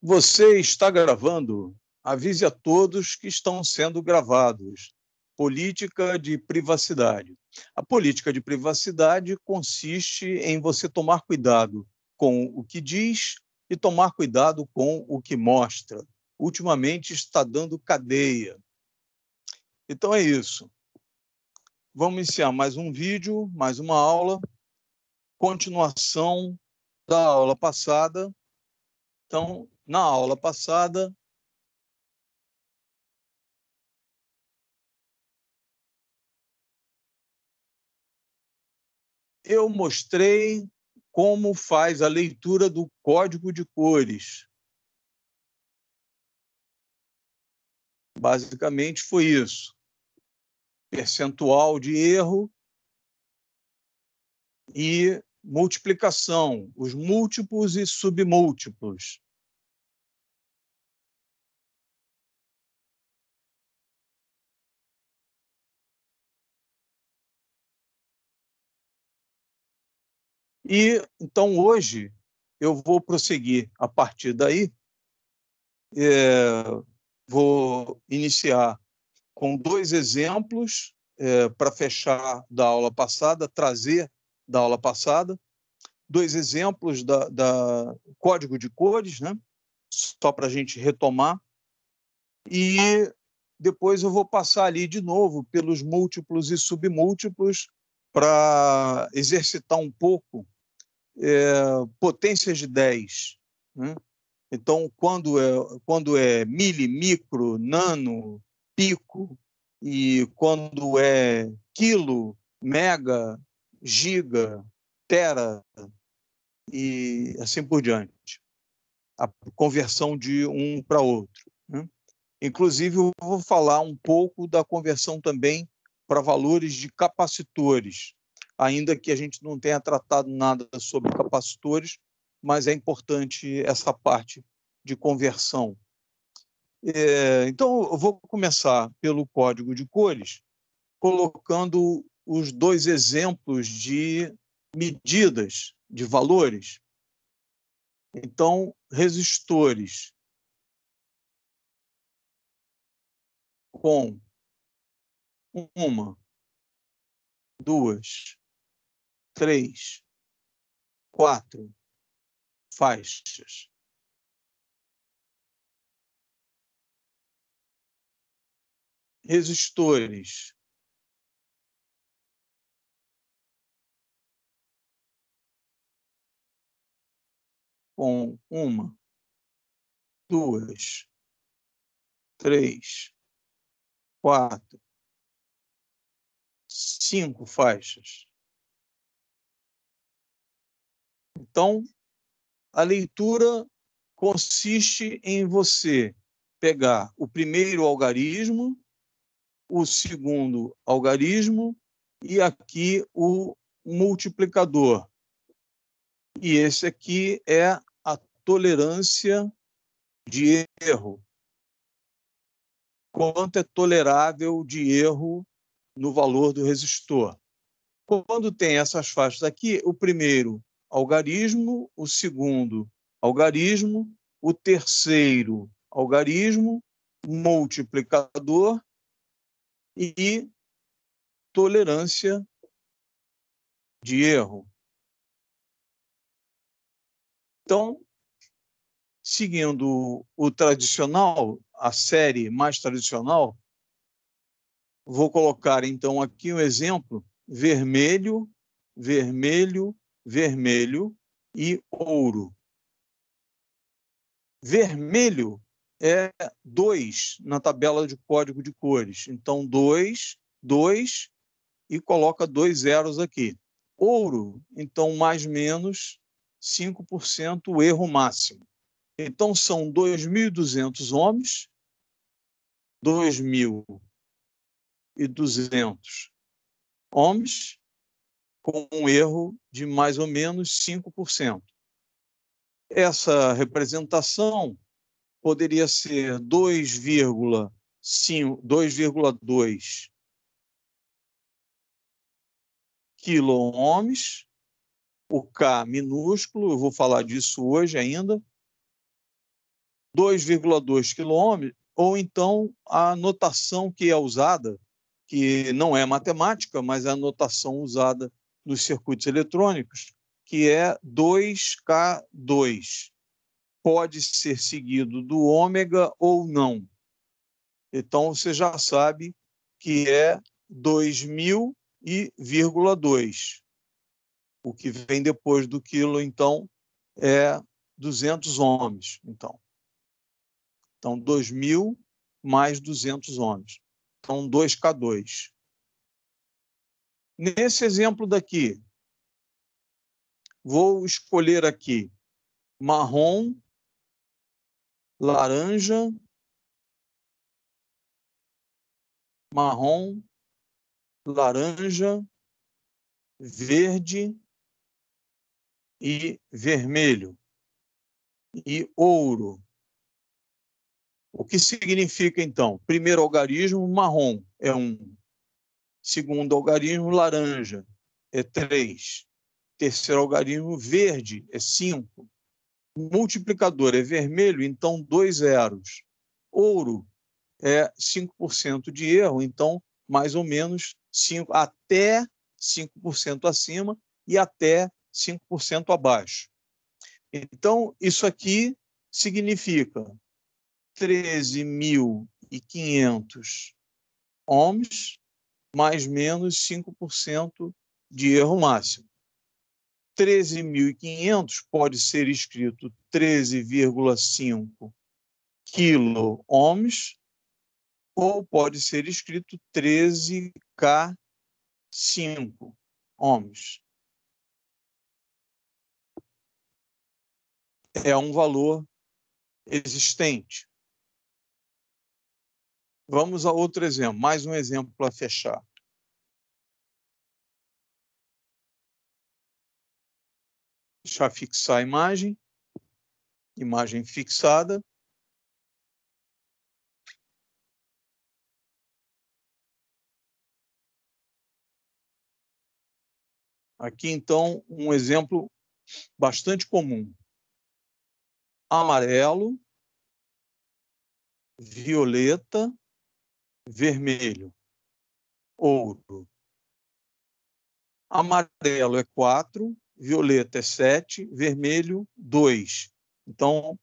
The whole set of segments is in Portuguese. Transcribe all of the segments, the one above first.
Você está gravando? Avise a todos que estão sendo gravados. Política de privacidade. A política de privacidade consiste em você tomar cuidado com o que diz e tomar cuidado com o que mostra. Ultimamente está dando cadeia. Então é isso. Vamos iniciar mais um vídeo, mais uma aula, continuação da aula passada. Então, na aula passada, eu mostrei como faz a leitura do código de cores. Basicamente foi isso. Percentual de erro e multiplicação, os múltiplos e submúltiplos. E então hoje eu vou prosseguir a partir daí. Vou iniciar com dois exemplos para fechar da aula passada, trazer da aula passada, dois exemplos da código de cores, né? Só para a gente retomar. E depois eu vou passar ali de novo pelos múltiplos e submúltiplos para exercitar um pouco potências de 10, né? Então, quando é mili, micro, nano, pico, e quando é quilo, mega, giga, tera, e assim por diante. A conversão de um para outro, né? Inclusive, eu vou falar um pouco da conversão também para valores de capacitores, ainda que a gente não tenha tratado nada sobre capacitores, mas é importante essa parte de conversão. Então, eu vou começar pelo código de cores, colocando os dois exemplos de medidas de valores. Então, resistores com uma, duas, três, quatro faixas. Resistores com uma, duas, três, quatro, cinco faixas. Então, a leitura consiste em você pegar o primeiro algarismo, o segundo algarismo e aqui o multiplicador. E esse aqui é a tolerância de erro. Quanto é tolerável de erro no valor do resistor. Quando tem essas faixas aqui, o primeiro algarismo, o segundo algarismo, o terceiro algarismo, multiplicador e tolerância de erro. Então, seguindo o tradicional, a série mais tradicional, vou colocar então aqui um exemplo: vermelho, vermelho, vermelho e ouro. Vermelho é 2 na tabela de código de cores. Então, 2, 2 e coloca 2 zeros aqui. Ouro, então, mais menos 5% o erro máximo. Então, são 2.200 ohms, 2.200 ohms, com um erro de mais ou menos 5%. Essa representação poderia ser 2,2 quiloohms, o K minúsculo, eu vou falar disso hoje ainda, 2,2 quilômetros, ou então a notação que é usada, que não é matemática, mas é a notação usada nos circuitos eletrônicos, que é 2K2. Pode ser seguido do ômega ou não. Então, você já sabe que é 2.000,2. O que vem depois do quilo, então, é 200 ohms. Então 2.000 mais 200 ohms. Então, 2K2. Nesse exemplo daqui, vou escolher aqui marrom, laranja, marrom, laranja, verde e vermelho e ouro. O que significa, então? Primeiro algarismo, marrom, é 1. Segundo algarismo, laranja, é 3. Terceiro algarismo, verde, é 5. Multiplicador é vermelho, então 2 zeros. Ouro é 5% de erro, então mais ou menos 5, até 5% acima e até 5% abaixo. Então, isso aqui significa 13.500 ohms, mais menos 5% de erro máximo. 13.500 pode ser escrito 13,5 quilo-ohms, ou pode ser escrito 13K5 ohms. É um valor existente. Vamos a outro exemplo, mais um exemplo para fechar. Deixa eu fixar a imagem fixada. Aqui, então, um exemplo bastante comum. Amarelo, violeta, vermelho, ouro. Amarelo é 4, violeta é 7, vermelho 2. Então,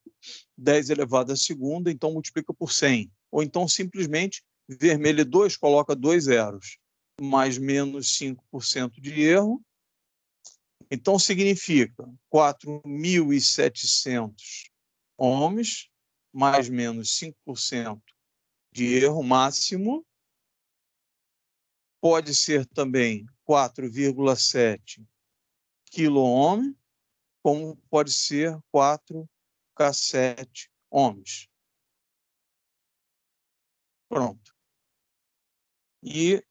10 elevado à segunda, então multiplica por 100. Ou então, simplesmente, vermelho é 2, coloca 2 zeros. Mais menos 5% de erro. Então, significa 4.700 ohms, mais menos 5% de erro máximo. Pode ser também 4,7 quilo-ohm, como pode ser 4K7 ohms. Pronto. E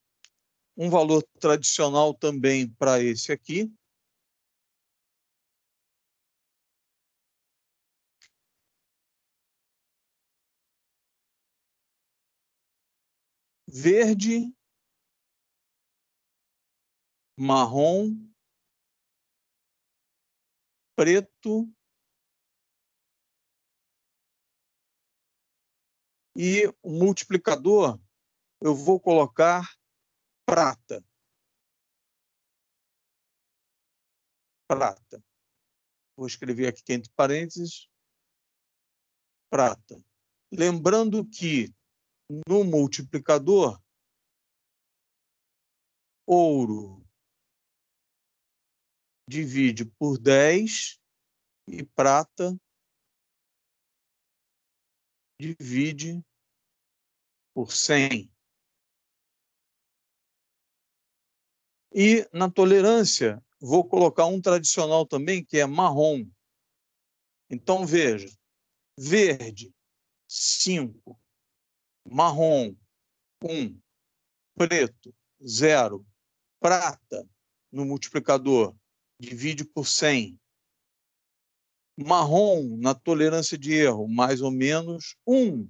um valor tradicional também para esse aqui, verde, marrom, preto e o multiplicador eu vou colocar prata. Prata. Vou escrever aqui entre parênteses, prata. Lembrando que no multiplicador, ouro divide por 10 e prata divide por 100. E na tolerância, vou colocar um tradicional também, que é marrom. Então, veja, verde, 5, marrom, 1, preto, 0, prata, no multiplicador, divide por 100. Marrom, na tolerância de erro, mais ou menos 1%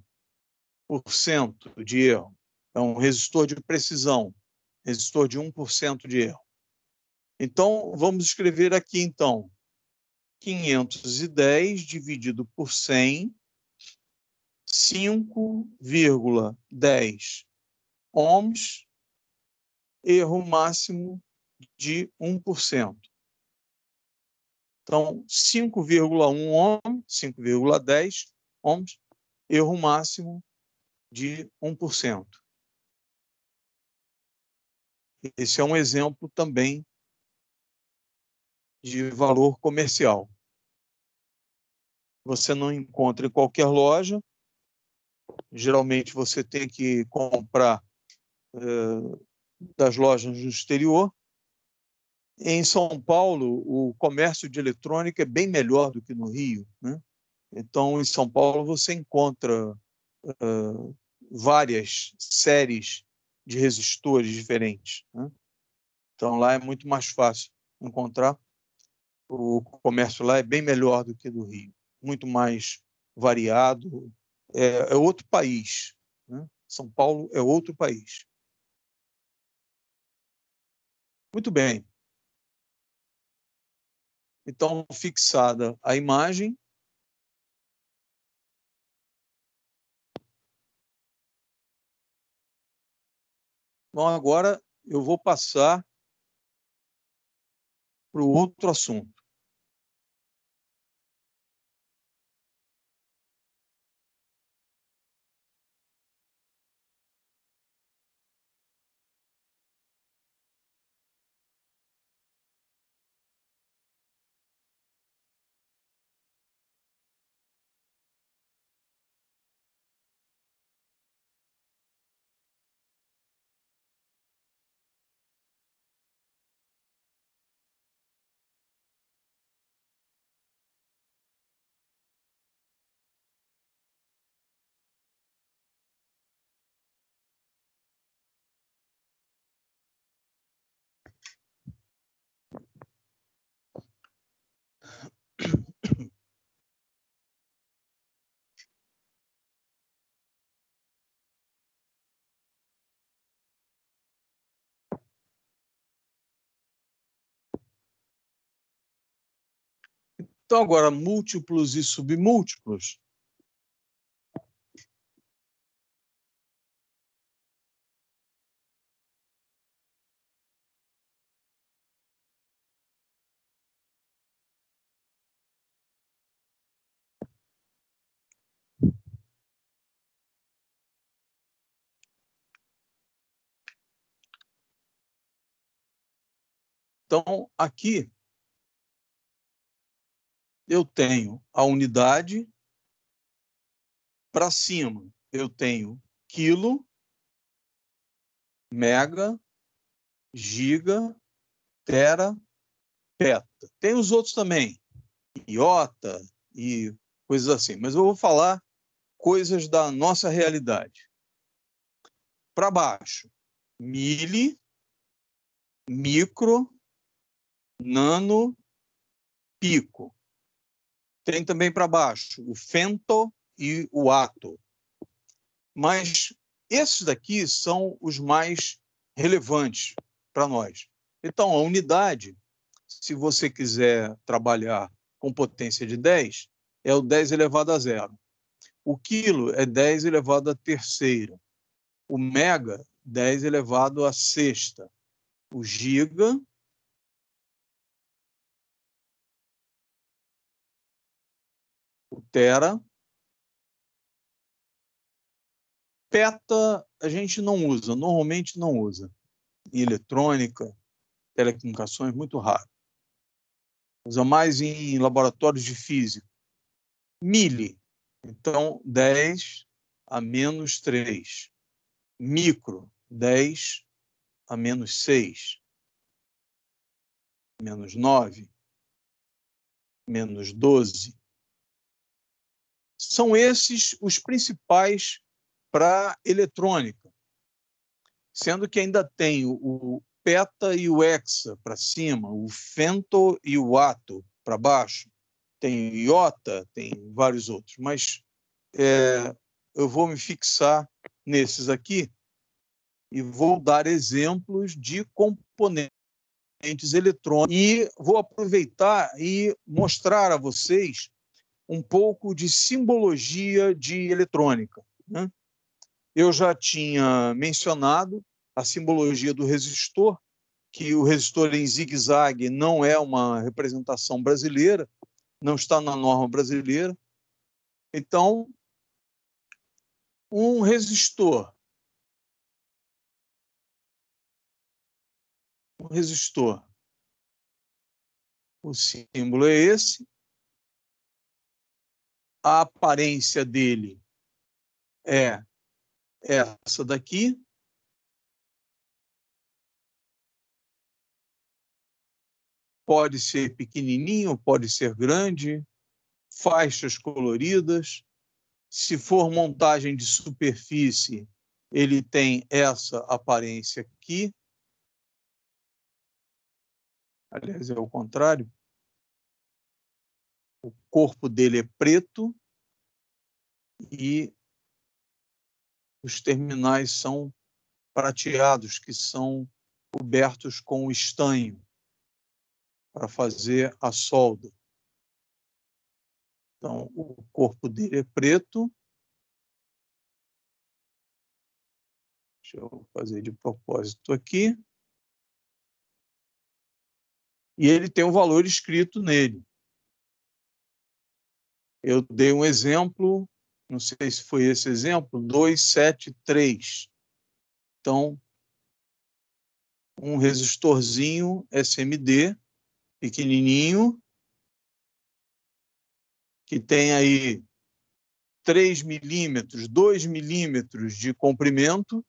de erro. É um resistor de precisão, resistor de 1% de erro. Então, vamos escrever aqui, então, 510 dividido por 100 5,10 ohms, erro máximo de 1%. Então, 5,1 ohms, 5,10 ohms, erro máximo de 1%. Esse é um exemplo também de valor comercial. Você não encontra em qualquer loja. Geralmente você tem que comprar das lojas do exterior. Em São Paulo, o comércio de eletrônica é bem melhor do que no Rio, né? Então, em São Paulo, você encontra várias séries de resistores diferentes, né? Então, lá é muito mais fácil encontrar. O comércio lá é bem melhor do que do Rio, muito mais variado. É outro país, né? São Paulo é outro país. Muito bem. Então, fixada a imagem, bom, agora eu vou passar para o outro assunto. Então, agora, múltiplos e submúltiplos. Então, aqui eu tenho a unidade para cima. Eu tenho quilo, mega, giga, tera, peta. Tem os outros também, iota e coisas assim. Mas eu vou falar coisas da nossa realidade. Para baixo, mili, micro, nano, pico. Tem também para baixo o femto e o ato. Mas esses daqui são os mais relevantes para nós. Então, a unidade, se você quiser trabalhar com potência de 10, é o 10 elevado a zero. O quilo é 10 elevado a terceira. O mega, 10 elevado a sexta. O giga, o tera. Peta a gente não usa, normalmente não usa. Em eletrônica, telecomunicações, muito raro. Usa mais em laboratórios de física. Mili, então 10 a menos 3. Micro, 10 a menos 6. Menos 9. Menos 12. São esses os principais para eletrônica, sendo que ainda tem o peta e o hexa para cima, o femto e o ato para baixo, tem iota, tem vários outros, mas eu vou me fixar nesses aqui e vou dar exemplos de componentes eletrônicos e vou aproveitar e mostrar a vocês um pouco de simbologia de eletrônica, né? Eu já tinha mencionado a simbologia do resistor, que o resistor em zigue-zague não é uma representação brasileira, não está na norma brasileira. Então, um resistor, o símbolo é esse, a aparência dele é essa daqui, pode ser pequenininho, pode ser grande, faixas coloridas. Se for montagem de superfície, ele tem essa aparência aqui. Aliás, é o contrário. O corpo dele é preto e os terminais são prateados, que são cobertos com estanho para fazer a solda. Então, o corpo dele é preto. Deixa eu fazer de propósito aqui. E ele tem um valor escrito nele. Eu dei um exemplo, não sei se foi esse exemplo, 273. Então, um resistorzinho SMD, pequenininho, que tem aí 3 milímetros, 2 milímetros de comprimento.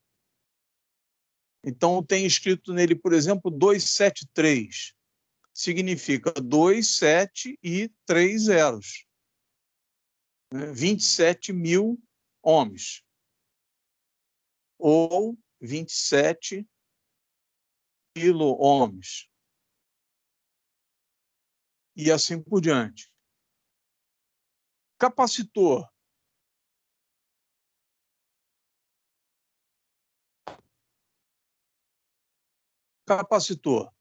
Então, tem escrito nele, por exemplo, 273. Significa 2, 7 e 3 zeros. 27.000 ohms. Ou 27 quilo-ohms. E assim por diante. Capacitor. Capacitor.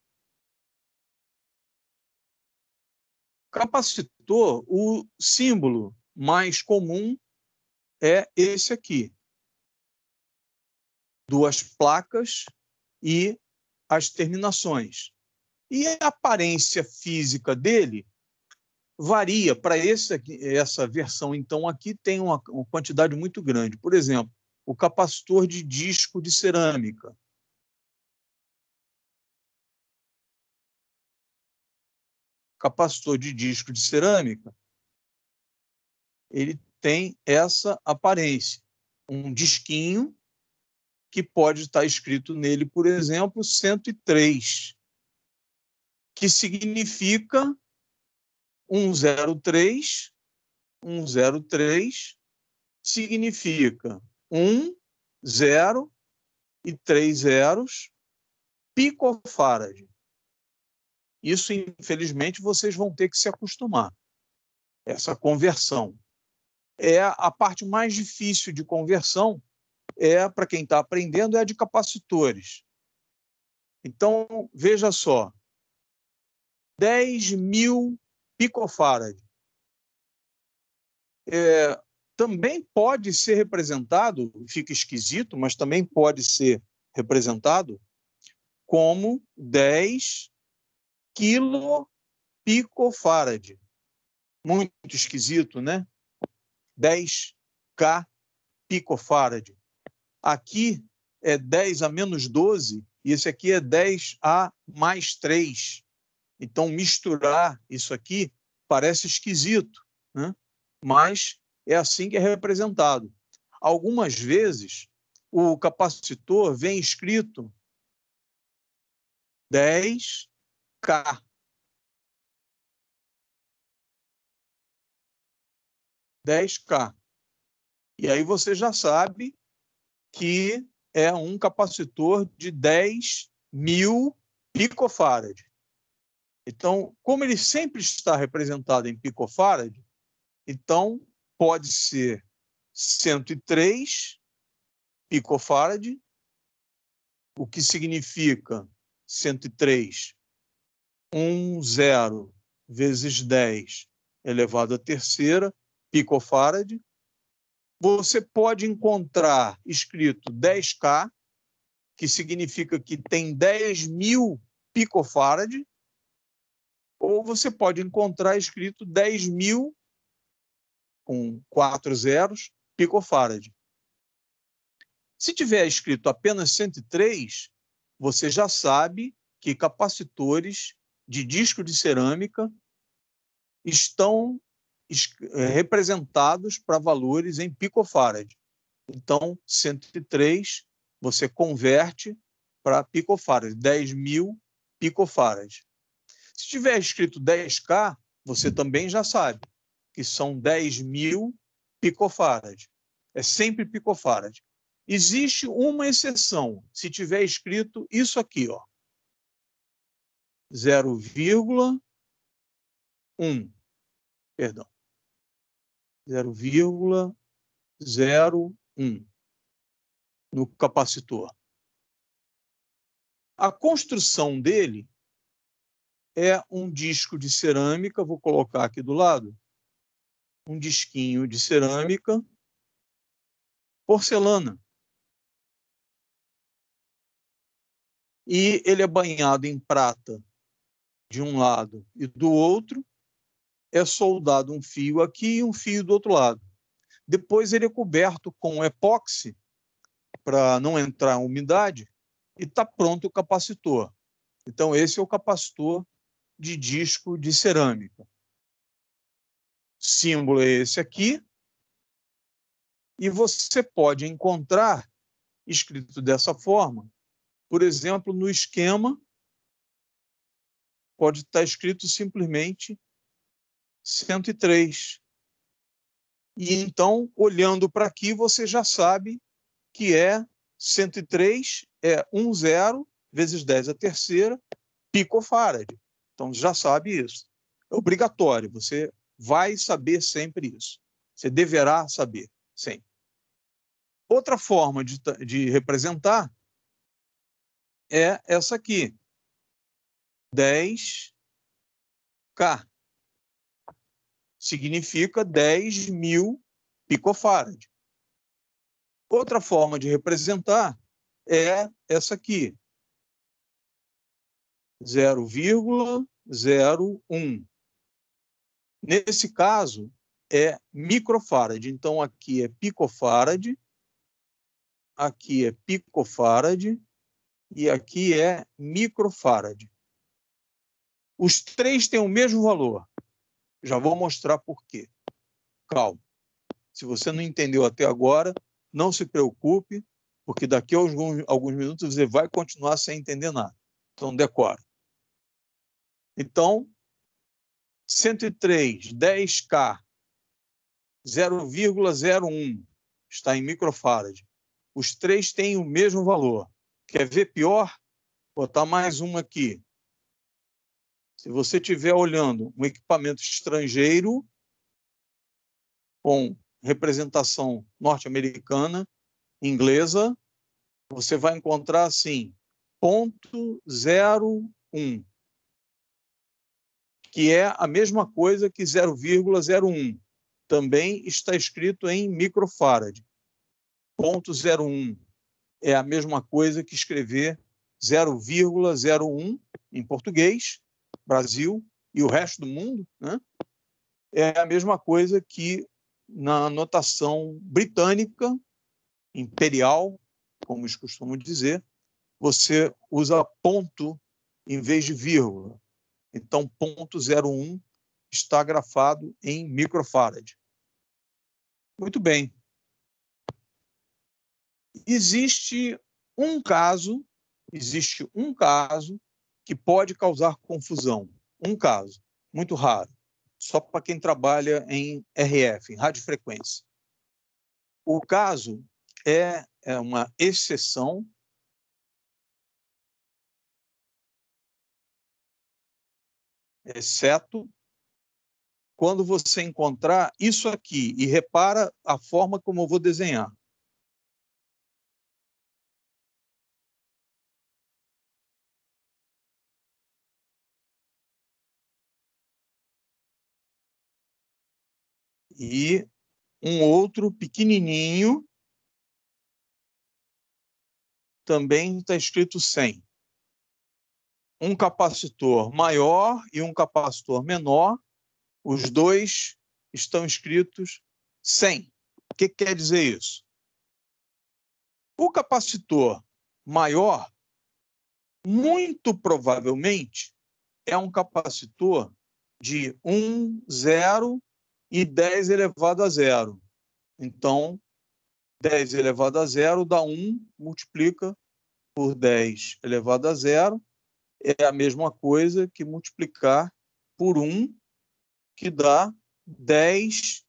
Capacitor, o símbolo mais comum é esse aqui. Duas placas e as terminações. E a aparência física dele varia. Para essa versão, então, aqui tem uma quantidade muito grande. Por exemplo, o capacitor de disco de cerâmica. Capacitor de disco de cerâmica, ele tem essa aparência. Um disquinho que pode estar escrito nele, por exemplo, 103, que significa 103. 103 significa 1, 0 e 3 zeros, picofarad. Isso, infelizmente, vocês vão ter que se acostumar. Essa conversão. A parte mais difícil de conversão, para quem está aprendendo, é a de capacitores. Então, veja só, 10.000 picofarad. Também pode ser representado, fica esquisito, mas também pode ser representado como 10 quilopicofarad. Muito esquisito, né? 10K picofarad. Aqui é 10 a menos 12 e esse aqui é 10 a mais 3. Então, misturar isso aqui parece esquisito, né? Mas é assim que é representado. Algumas vezes, o capacitor vem escrito 10K. 10K. E aí você já sabe que é um capacitor de 10.000 picofarad. Então, como ele sempre está representado em picofarad, então pode ser 103 picofarad, o que significa 103, 1, 0 vezes 10 elevado à terceira, picofarad. Você pode encontrar escrito 10K, que significa que tem 10.000 picofarad, ou você pode encontrar escrito 10.000, com 4 zeros, picofarad. Se tiver escrito apenas 103, você já sabe que capacitores de disco de cerâmica estão representados para valores em picofarad. Então, 103 você converte para picofarad, 10.000 picofarad. Se tiver escrito 10K, você também já sabe que são 10.000 picofarad. É sempre picofarad. Existe uma exceção, se tiver escrito isso aqui, ó, 0,1, perdão, 0,01 no capacitor. A construção dele é um disco de cerâmica, vou colocar aqui do lado, um disquinho de cerâmica, porcelana. E ele é banhado em prata de um lado e do outro, é soldado um fio aqui e um fio do outro lado. Depois ele é coberto com epóxi para não entrar umidade e está pronto o capacitor. Então esse é o capacitor de disco de cerâmica. O símbolo é esse aqui e você pode encontrar escrito dessa forma, por exemplo, no esquema pode estar escrito simplesmente 103. E então, olhando para aqui, você já sabe que é 103, é 10 vezes 10 a terceira, picofarad. Então, já sabe isso. É obrigatório, você vai saber sempre isso. Você deverá saber, sempre. Outra forma de representar é essa aqui, 10K. Significa 10.000 picofarad. Outra forma de representar é essa aqui, 0,01. Nesse caso, é microfarad. Então, aqui é picofarad, aqui é picofarad e aqui é microfarad. Os três têm o mesmo valor. Já vou mostrar por quê. Calma. Se você não entendeu até agora, não se preocupe, porque daqui a alguns minutos você vai continuar sem entender nada. Então, decora. Então, 103, 10K, 0,01 está em microfarad. Os três têm o mesmo valor. Quer ver pior? Vou botar mais uma aqui. Se você estiver olhando um equipamento estrangeiro com representação norte-americana, inglesa, você vai encontrar assim, 0,01, que é a mesma coisa que 0,01. Também está escrito em microfarad. 0,01 é a mesma coisa que escrever 0,01 em português, Brasil e o resto do mundo, né? É a mesma coisa que na notação britânica, imperial, como eles costumam dizer, você usa ponto em vez de vírgula. Então, 0,01 está grafado em microfarad. Muito bem. Existe um caso que pode causar confusão. Um caso, muito raro, só para quem trabalha em RF, em radiofrequência. O caso é uma exceção, exceto quando você encontrar isso aqui, e repara a forma como eu vou desenhar. e um outro pequenininho, também está escrito 100. Um capacitor maior e um capacitor menor, os dois estão escritos 100. O que quer dizer isso? O capacitor maior, muito provavelmente, é um capacitor de 1, 0 e 10 elevado a 0. Então, 10 elevado a 0 dá 1, multiplica por 10 elevado a 0, é a mesma coisa que multiplicar por 1, que dá 10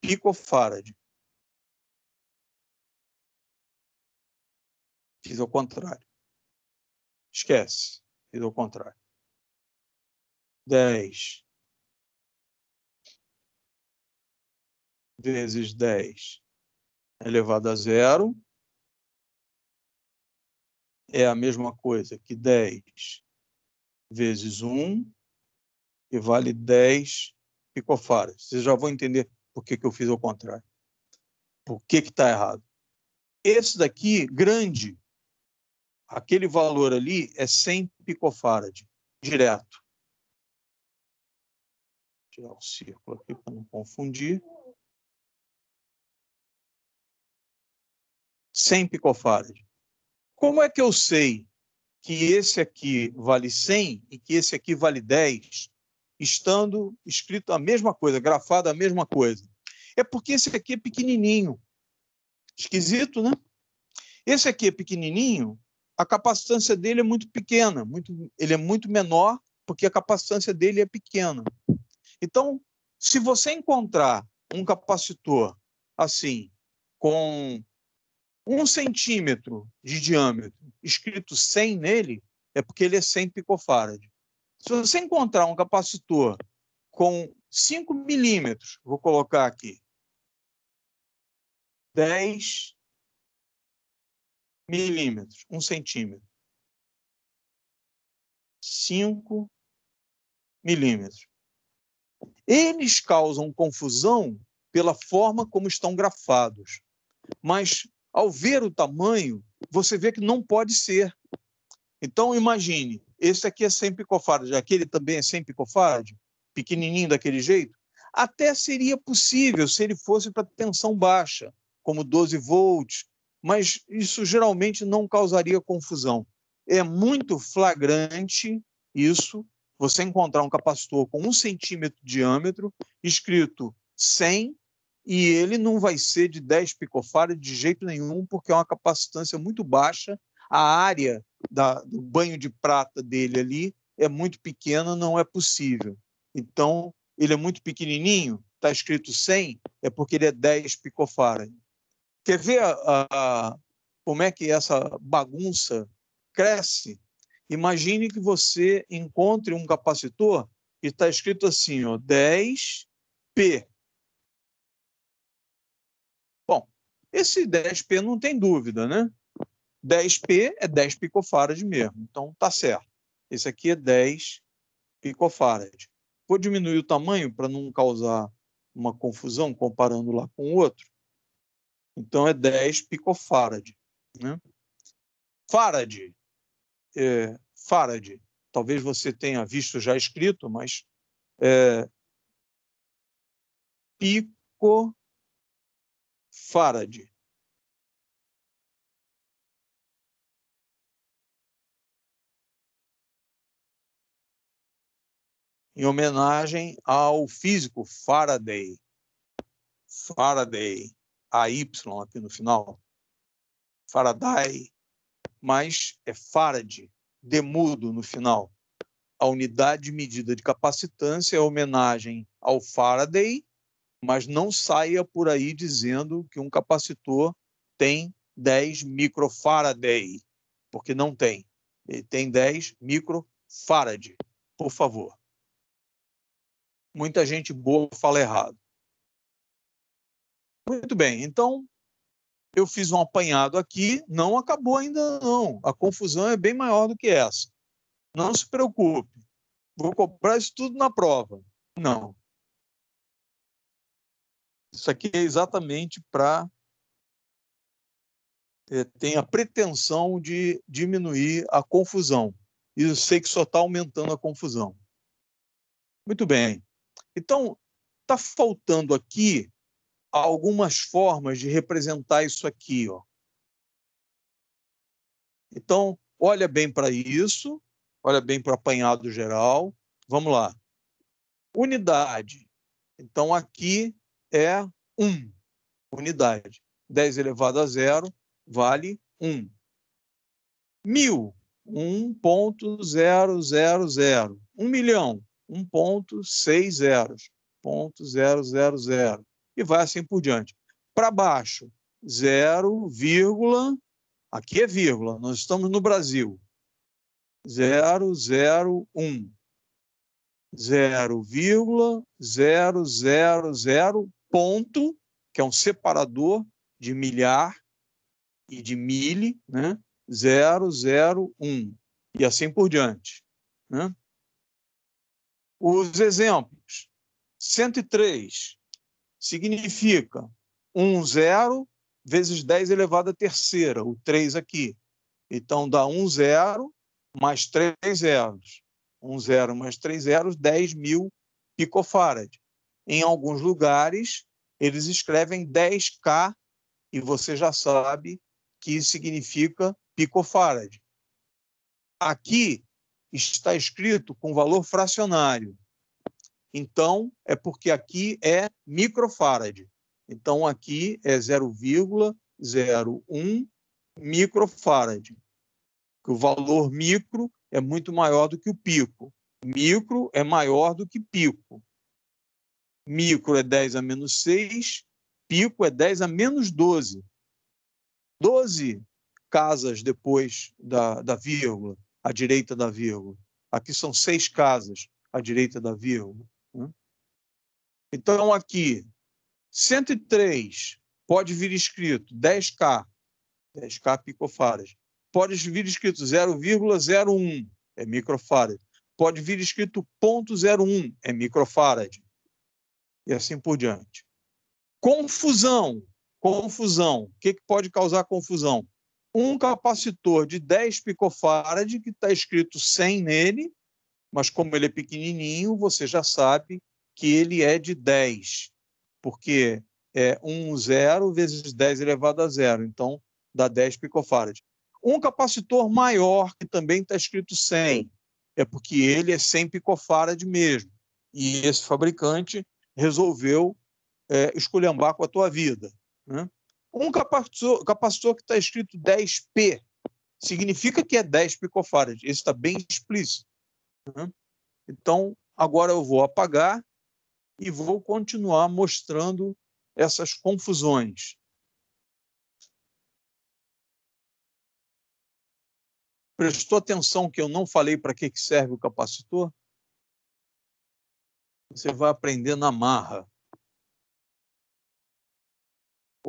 picofarad. Fiz ao contrário. Esquece, fiz ao contrário. 10 vezes 10 elevado a 0 é a mesma coisa que 10 vezes 1, que vale 10 picofarads. Vocês já vão entender por que eu fiz ao contrário. Por que está errado. Esse daqui, grande, aquele valor ali é 100 picofarad, direto. Vou tirar o círculo aqui para não confundir. 100 picofarad. Como é que eu sei que esse aqui vale 100 e que esse aqui vale 10, estando escrito a mesma coisa, grafado a mesma coisa? É porque esse aqui é pequenininho. Esquisito, né? Esse aqui é pequenininho, a capacitância dele é muito pequena, ele é muito menor, porque a capacitância dele é pequena. Então, se você encontrar um capacitor assim, com 1 centímetro de diâmetro, escrito 100 nele, é porque ele é 100 picofarad. Se você encontrar um capacitor com 5 milímetros, vou colocar aqui, 10 milímetros, 1 centímetro, 5 milímetros. Eles causam confusão pela forma como estão grafados, mas ao ver o tamanho, você vê que não pode ser. Então, imagine, esse aqui é 100 picofarad, aquele também é 100 picofarad, pequenininho daquele jeito. Até seria possível se ele fosse para tensão baixa, como 12 volts, mas isso geralmente não causaria confusão. É muito flagrante isso, você encontrar um capacitor com 1 centímetro de diâmetro, escrito 100, e ele não vai ser de 10 picofarad de jeito nenhum, porque é uma capacitância muito baixa, a área do banho de prata dele ali é muito pequena, não é possível. Então, ele é muito pequenininho, está escrito 100, é porque ele é 10 picofarad. Quer ver como é que essa bagunça cresce? Imagine que você encontre um capacitor que está escrito assim, ó, 10P. Bom, esse 10P não tem dúvida, né? 10P é 10 picofarad mesmo, então tá certo. Esse aqui é 10 picofarad. Vou diminuir o tamanho para não causar uma confusão comparando lá com o outro. Então é 10 picofarad, né? Farad, farad, talvez você tenha visto já escrito, mas picofarad. Em homenagem ao físico Faraday. Faraday, AY aqui no final. Faraday, mas é Farad, demudo no final. A unidade de medida de capacitância é homenagem ao Faraday, mas não saia por aí dizendo que um capacitor tem 10 microfaraday, porque não tem. Ele tem 10 microfarad, por favor. Muita gente boa fala errado. Muito bem, então eu fiz um apanhado aqui, não acabou ainda não. A confusão é bem maior do que essa. Não se preocupe. Vou cobrar isso tudo na prova. Não. Isso aqui é exatamente para... tem a pretensão de diminuir a confusão. E eu sei que só está aumentando a confusão. Muito bem. Então, está faltando aqui algumas formas de representar isso aqui, ó. Então, olha bem para isso, olha bem para o apanhado geral. Vamos lá. Unidade. Então, aqui é 1. Unidade. 10 elevado a 0 vale 1. 1000, 1.000. 1 milhão, 1.6 zeros, 0.000. E vai assim por diante. Para baixo, 0, aqui é vírgula, nós estamos no Brasil. 001. 0,000 ponto, que é um separador de milhar e de mili, né? 001. E assim por diante, né? Os exemplos. 103 significa 10 vezes 10 elevado à terceira, o 3 aqui. Então, dá 10 mais 3 zeros. 10 mais 3 zeros, 10.000 picofarad. Em alguns lugares, eles escrevem 10K, e você já sabe que isso significa picofarad. Aqui está escrito com valor fracionário. Então, é porque aqui é microfarad. Então, aqui é 0,01 microfarad. Que o valor micro é muito maior do que o pico. Micro é maior do que pico. Micro é 10 a menos 6, pico é 10 a menos 12. 12 casas depois da vírgula, à direita da vírgula. Aqui são 6 casas à direita da vírgula. Então, aqui, 103 pode vir escrito 10K, 10K picofarad. Pode vir escrito 0,01, é microfarad. Pode vir escrito 0,01, é microfarad. E assim por diante. Confusão. Confusão. O que pode causar confusão? Um capacitor de 10 picofarad, que está escrito 100 nele, mas como ele é pequenininho, você já sabe que ele é de 10, porque é 10 vezes 10 elevado a 0, então dá 10 picofarad. Um capacitor maior, que também está escrito 100, é porque ele é 100 picofarad mesmo, e esse fabricante resolveu esculhambar com a tua vida, né? Um capacitor que está escrito 10P significa que é 10 picofarad. Esse está bem explícito, né? Então, agora eu vou apagar e vou continuar mostrando essas confusões. Prestou atenção que eu não falei para que serve o capacitor? Você vai aprender na marra.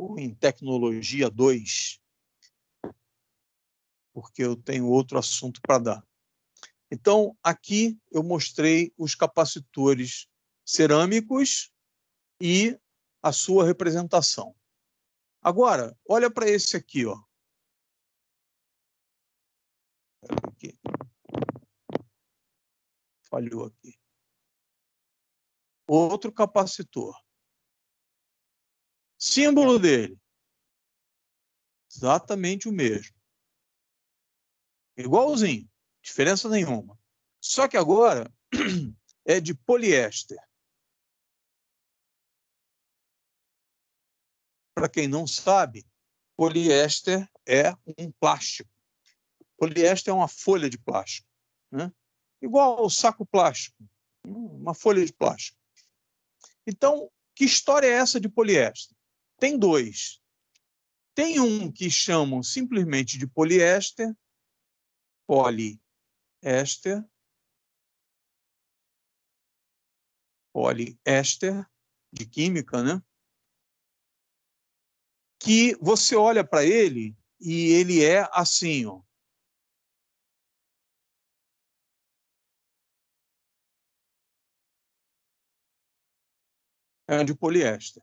Ou em Tecnologia 2, porque eu tenho outro assunto para dar. Então, aqui eu mostrei os capacitores cerâmicos e a sua representação. Agora, olha para esse aqui, ó. Aqui. Falhou aqui. Outro capacitor. Símbolo dele. Exatamente o mesmo. Igualzinho. Diferença nenhuma. Só que agora é de poliéster. Para quem não sabe, poliéster é um plástico. Poliéster é uma folha de plástico, né? Igual ao saco plástico, uma folha de plástico. Então, que história é essa de poliéster? Tem dois. Tem um que chamam simplesmente de poliéster, poliéster, de química, né? Que você olha para ele e ele é assim, ó. É de poliéster.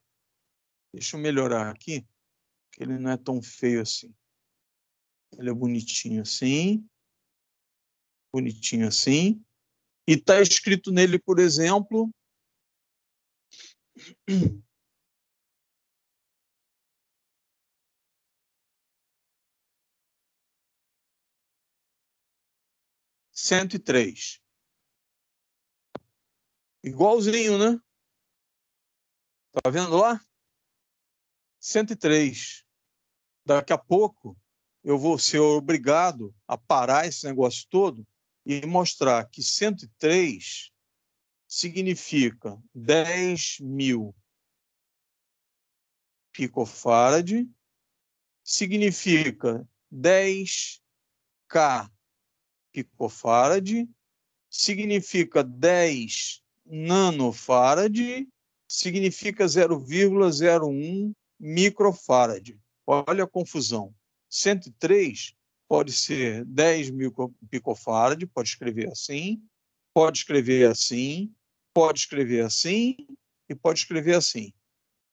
Deixa eu melhorar aqui, que ele não é tão feio assim. Ele é bonitinho assim. Bonitinho assim. E está escrito nele, por exemplo, R$ 103. Igualzinho, né? Tá vendo lá? 103. Daqui a pouco eu vou ser obrigado a parar esse negócio todo e mostrar que 103 significa 10.000 picofarad, significa 10k picofarad, significa 10 nanofarad, significa 0,01 microfarad. Olha a confusão. 103 pode ser 10.000 picofarad, pode escrever assim, pode escrever assim, pode escrever assim e pode escrever assim.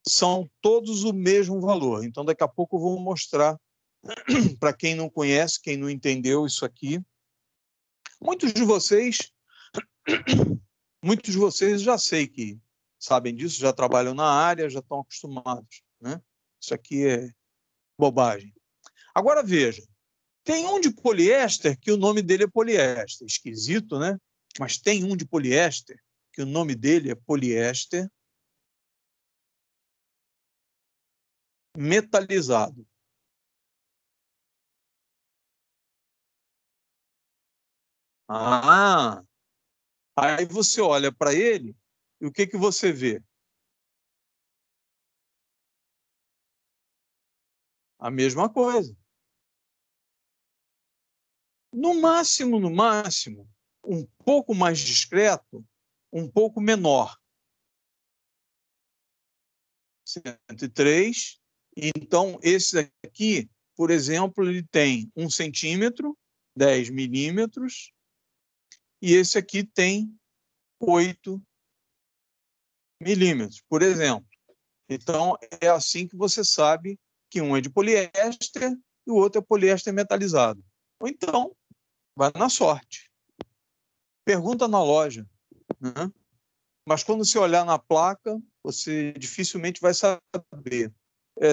São todos o mesmo valor. Então, daqui a pouco eu vou mostrar para quem não conhece, quem não entendeu isso aqui. Muitos de vocês já sei que sabem disso, já trabalham na área, já estão acostumados, né? Isso aqui é bobagem. Agora veja, tem um de poliéster que o nome dele é poliéster. Esquisito, né? Mas tem um de poliéster que o nome dele é poliéster metalizado. Ah, aí você olha para ele e o que que você vê? A mesma coisa. No máximo, um pouco mais discreto, um pouco menor. 103. Então, esse aqui, por exemplo, ele tem 1 centímetro, 10 milímetros, e esse aqui tem 8 milímetros, por exemplo. Então, é assim que você sabe que um é de poliéster e o outro é poliéster metalizado. Ou então, vai na sorte. Pergunta na loja, né? Mas quando você olhar na placa, você dificilmente vai saber.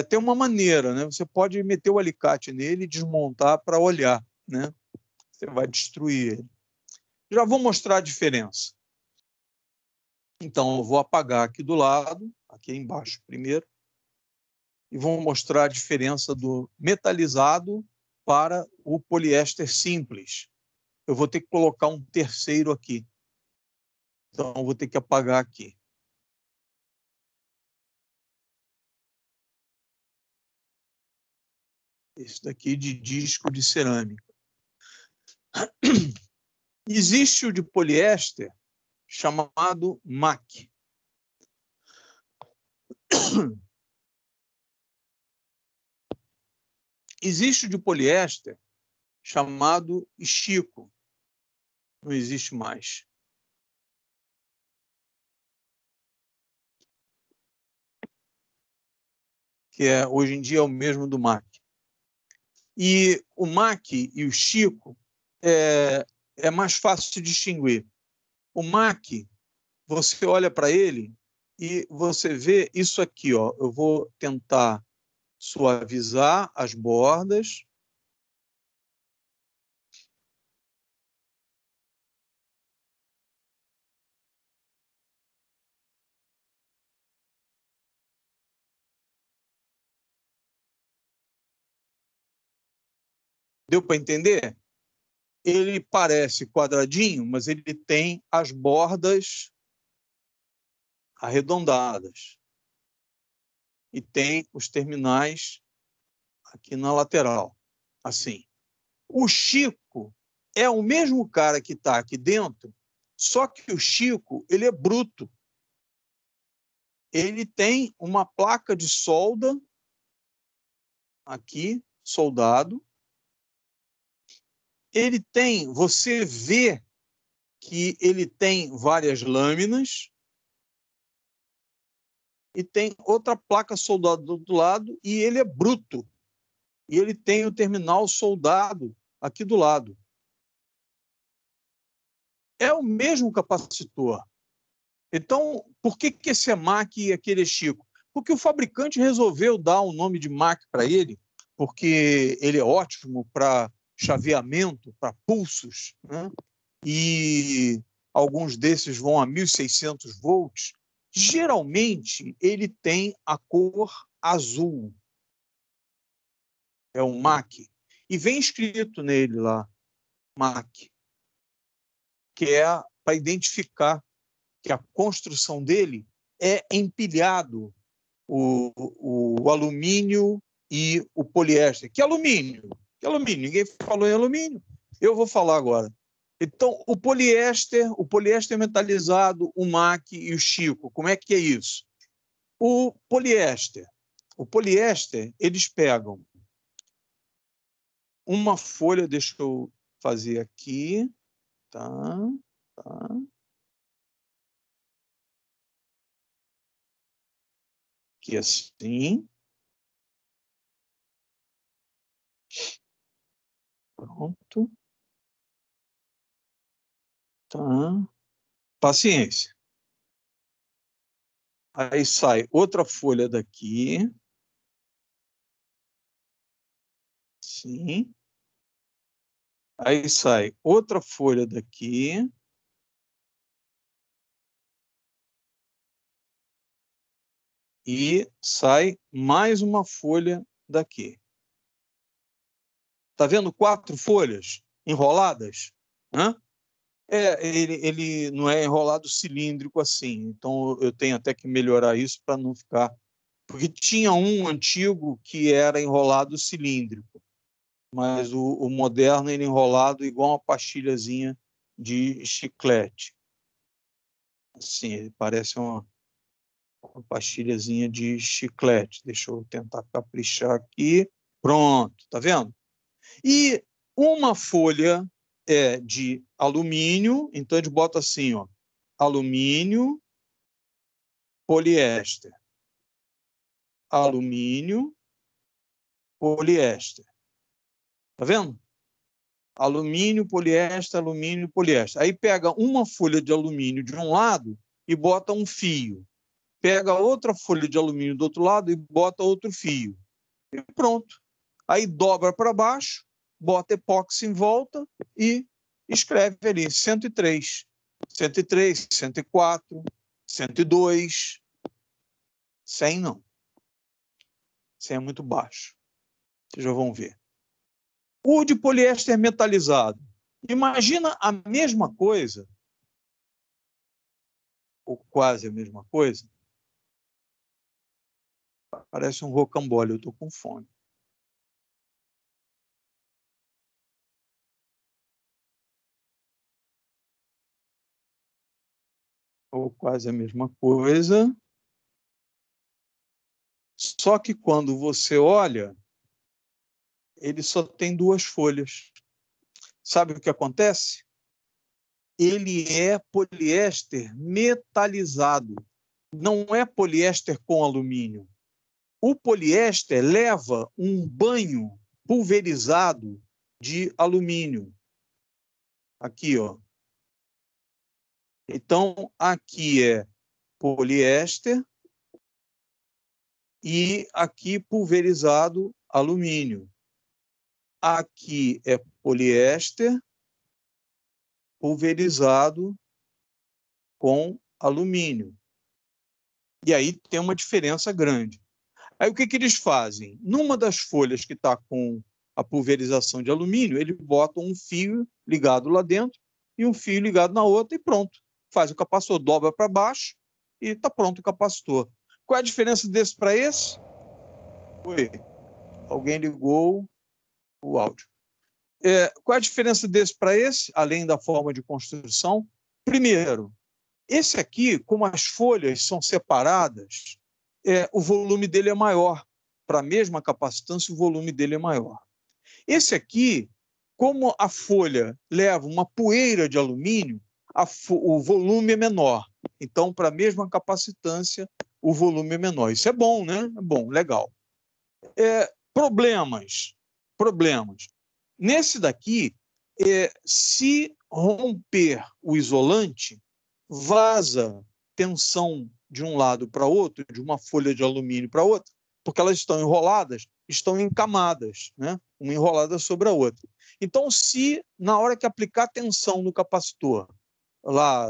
Tem uma maneira, né? Você pode meter o alicate nele e desmontar para olhar, né? Você vai destruir ele. Já vou mostrar a diferença. Então, eu vou apagar aqui do lado, aqui embaixo primeiro, e vou mostrar a diferença do metalizado para o poliéster simples. Eu vou ter que colocar um terceiro aqui. Então, eu vou ter que apagar aqui. Esse daqui de disco de cerâmica. Existe o de poliéster chamado MAC. Existe o de poliéster chamado Chico. Não existe mais. Que hoje em dia é o mesmo do MAC. E o MAC e o Chico é mais fácil de distinguir. O MAC, você olha para ele e você vê isso aqui, ó. Eu vou tentar suavizar as bordas. Deu para entender? Ele parece quadradinho, mas ele tem as bordas arredondadas. E tem os terminais aqui na lateral, assim. O Chico é o mesmo cara que está aqui dentro, só que o Chico ele é bruto. Ele tem uma placa de solda aqui, soldado. Ele tem, você vê que ele tem várias lâminas. e tem outra placa soldado do outro lado, e ele é bruto. E ele tem o terminal soldado aqui do lado. É o mesmo capacitor. Então, por que esse é MAC e aquele é Chico? Porque o fabricante resolveu dar o nome de MAC para ele, porque ele é ótimo para chaveamento, para pulsos, né? E alguns desses vão a 1.600 volts. Geralmente, ele tem a cor azul. É um MAC. E vem escrito nele lá, MAC, que é para identificar que a construção dele é empilhado o alumínio e o poliéster. Que alumínio? Que alumínio? Ninguém falou em alumínio. Eu vou falar agora. Então, o poliéster metalizado, o MAC e o Chico, como é que é isso? O poliéster, eles pegam uma folha, deixa eu fazer aqui, tá? Aqui assim. Pronto. Tá. Paciência. Aí sai outra folha daqui. Sim. Aí sai outra folha daqui. E sai mais uma folha daqui. Tá vendo 4 folhas enroladas? Hã? Ele não é enrolado cilíndrico assim. Então eu tenho até que melhorar isso para não ficar. Porque tinha um antigo que era enrolado cilíndrico, mas o moderno ele é enrolado igual uma pastilhazinha de chiclete. Assim, ele parece uma pastilhazinha de chiclete. Deixa eu tentar caprichar aqui. Pronto, tá vendo? E uma folha é de alumínio, então a gente bota assim, ó, alumínio, poliéster. Alumínio, poliéster. Tá vendo? Alumínio, poliéster. Aí pega uma folha de alumínio de um lado e bota um fio. Pega outra folha de alumínio do outro lado e bota outro fio. E pronto. Aí dobra para baixo, bota epóxi em volta e escreve ali 103, 103, 104, 102, 100 não. 100 é muito baixo. Vocês já vão ver. O de poliéster metalizado. Imagina a mesma coisa, ou quase a mesma coisa. Parece um rocambole, eu estou com fome. Ou quase a mesma coisa. Só que quando você olha, ele só tem 2 folhas. Sabe o que acontece? Ele é poliéster metalizado. Não é poliéster com alumínio. O poliéster leva um banho pulverizado de alumínio. Aqui, ó. Então, aqui é poliéster e aqui pulverizado alumínio. Aqui é poliéster pulverizado com alumínio. E aí tem uma diferença grande. Aí o que eles fazem? Numa das folhas que está com a pulverização de alumínio, ele bota um fio ligado lá dentro e um fio ligado na outra e pronto. Faz o capacitor, dobra para baixo e está pronto o capacitor. Qual é a diferença desse para esse? Oi, alguém ligou o áudio. Qual é a diferença desse para esse, além da forma de construção? Primeiro, esse aqui, como as folhas são separadas, o volume dele é maior. Para a mesma capacitância, o volume dele é maior. Esse aqui, como a folha leva uma poeira de alumínio, o volume é menor. Então, para a mesma capacitância, o volume é menor. Isso é bom, né? É bom, legal. Problemas. Nesse daqui, se romper o isolante, vaza tensão de um lado para outro, de uma folha de alumínio para outra, porque elas estão enroladas, estão em camadas, né? Uma enrolada sobre a outra. Então, se na hora que aplicar tensão no capacitor, lá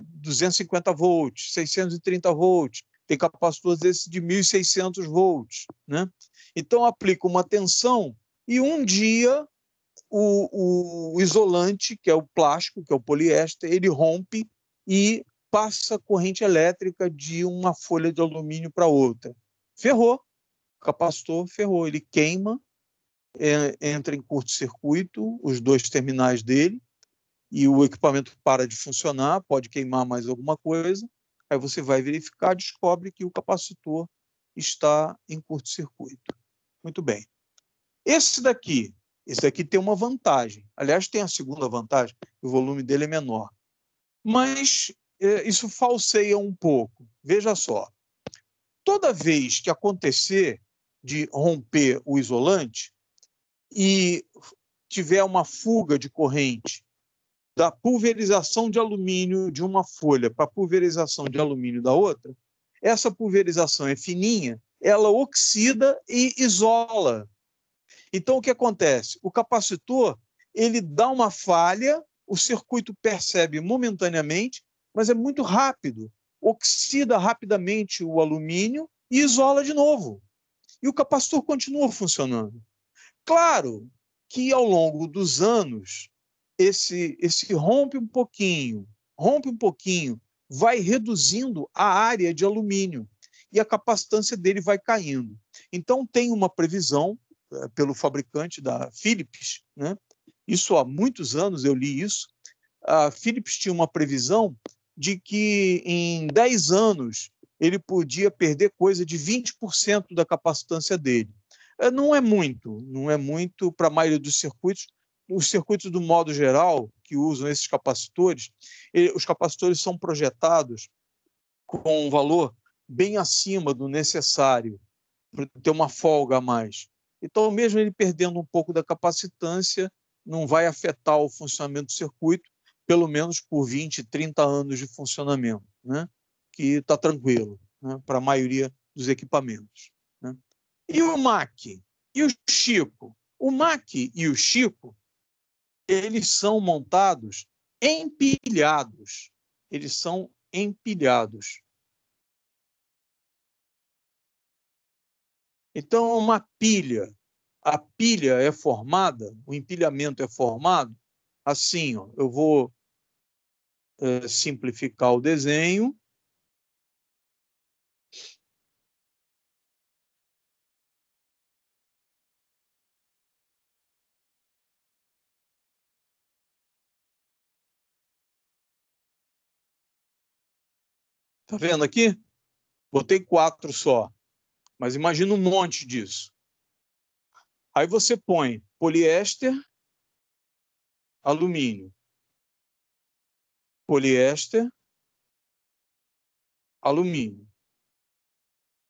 250 volts, 630 volts, tem capacitores desses de 1.600 volts, né? Então, aplica uma tensão e um dia o isolante, que é o plástico, que é o poliéster, ele rompe e passa corrente elétrica de uma folha de alumínio para outra. Ferrou. O capacitor ferrou. Ele queima, entra em curto-circuito, os dois terminais dele, e o equipamento para de funcionar, pode queimar mais alguma coisa, aí você vai verificar, descobre que o capacitor está em curto-circuito. Muito bem. Esse daqui tem uma vantagem. Aliás, tem a segunda vantagem, o volume dele é menor. Mas isso falseia um pouco. Veja só. Toda vez que acontecer de romper o isolante e tiver uma fuga de corrente da pulverização de alumínio de uma folha para a pulverização de alumínio da outra, essa pulverização é fininha, ela oxida e isola. Então, o que acontece? O capacitor, ele dá uma falha, o circuito percebe momentaneamente, mas é muito rápido. Oxida rapidamente o alumínio e isola de novo. E o capacitor continua funcionando. Claro que, ao longo dos anos, esse rompe um pouquinho, vai reduzindo a área de alumínio e a capacitância dele vai caindo. Então, tem uma previsão pelo fabricante da Philips, né? Isso há muitos anos eu li isso. A Philips tinha uma previsão de que em 10 anos ele podia perder coisa de 20% da capacitância dele. Não é muito para a maioria dos circuitos. Os circuitos, do modo geral, que usam esses capacitores, os capacitores são projetados com um valor bem acima do necessário, para ter uma folga a mais. Então, mesmo ele perdendo um pouco da capacitância, não vai afetar o funcionamento do circuito, pelo menos por 20, 30 anos de funcionamento, né? Que está tranquilo, né? Para a maioria dos equipamentos. Né? E o MAC? E o Chico? O MAC e o Chico, eles são montados empilhados. Eles são empilhados. Então, uma pilha, a pilha é formada, o empilhamento é formado assim, ó, eu vou simplificar o desenho. Está vendo aqui? Botei 4 só, mas imagina um monte disso. Aí você põe poliéster, alumínio, poliéster, alumínio,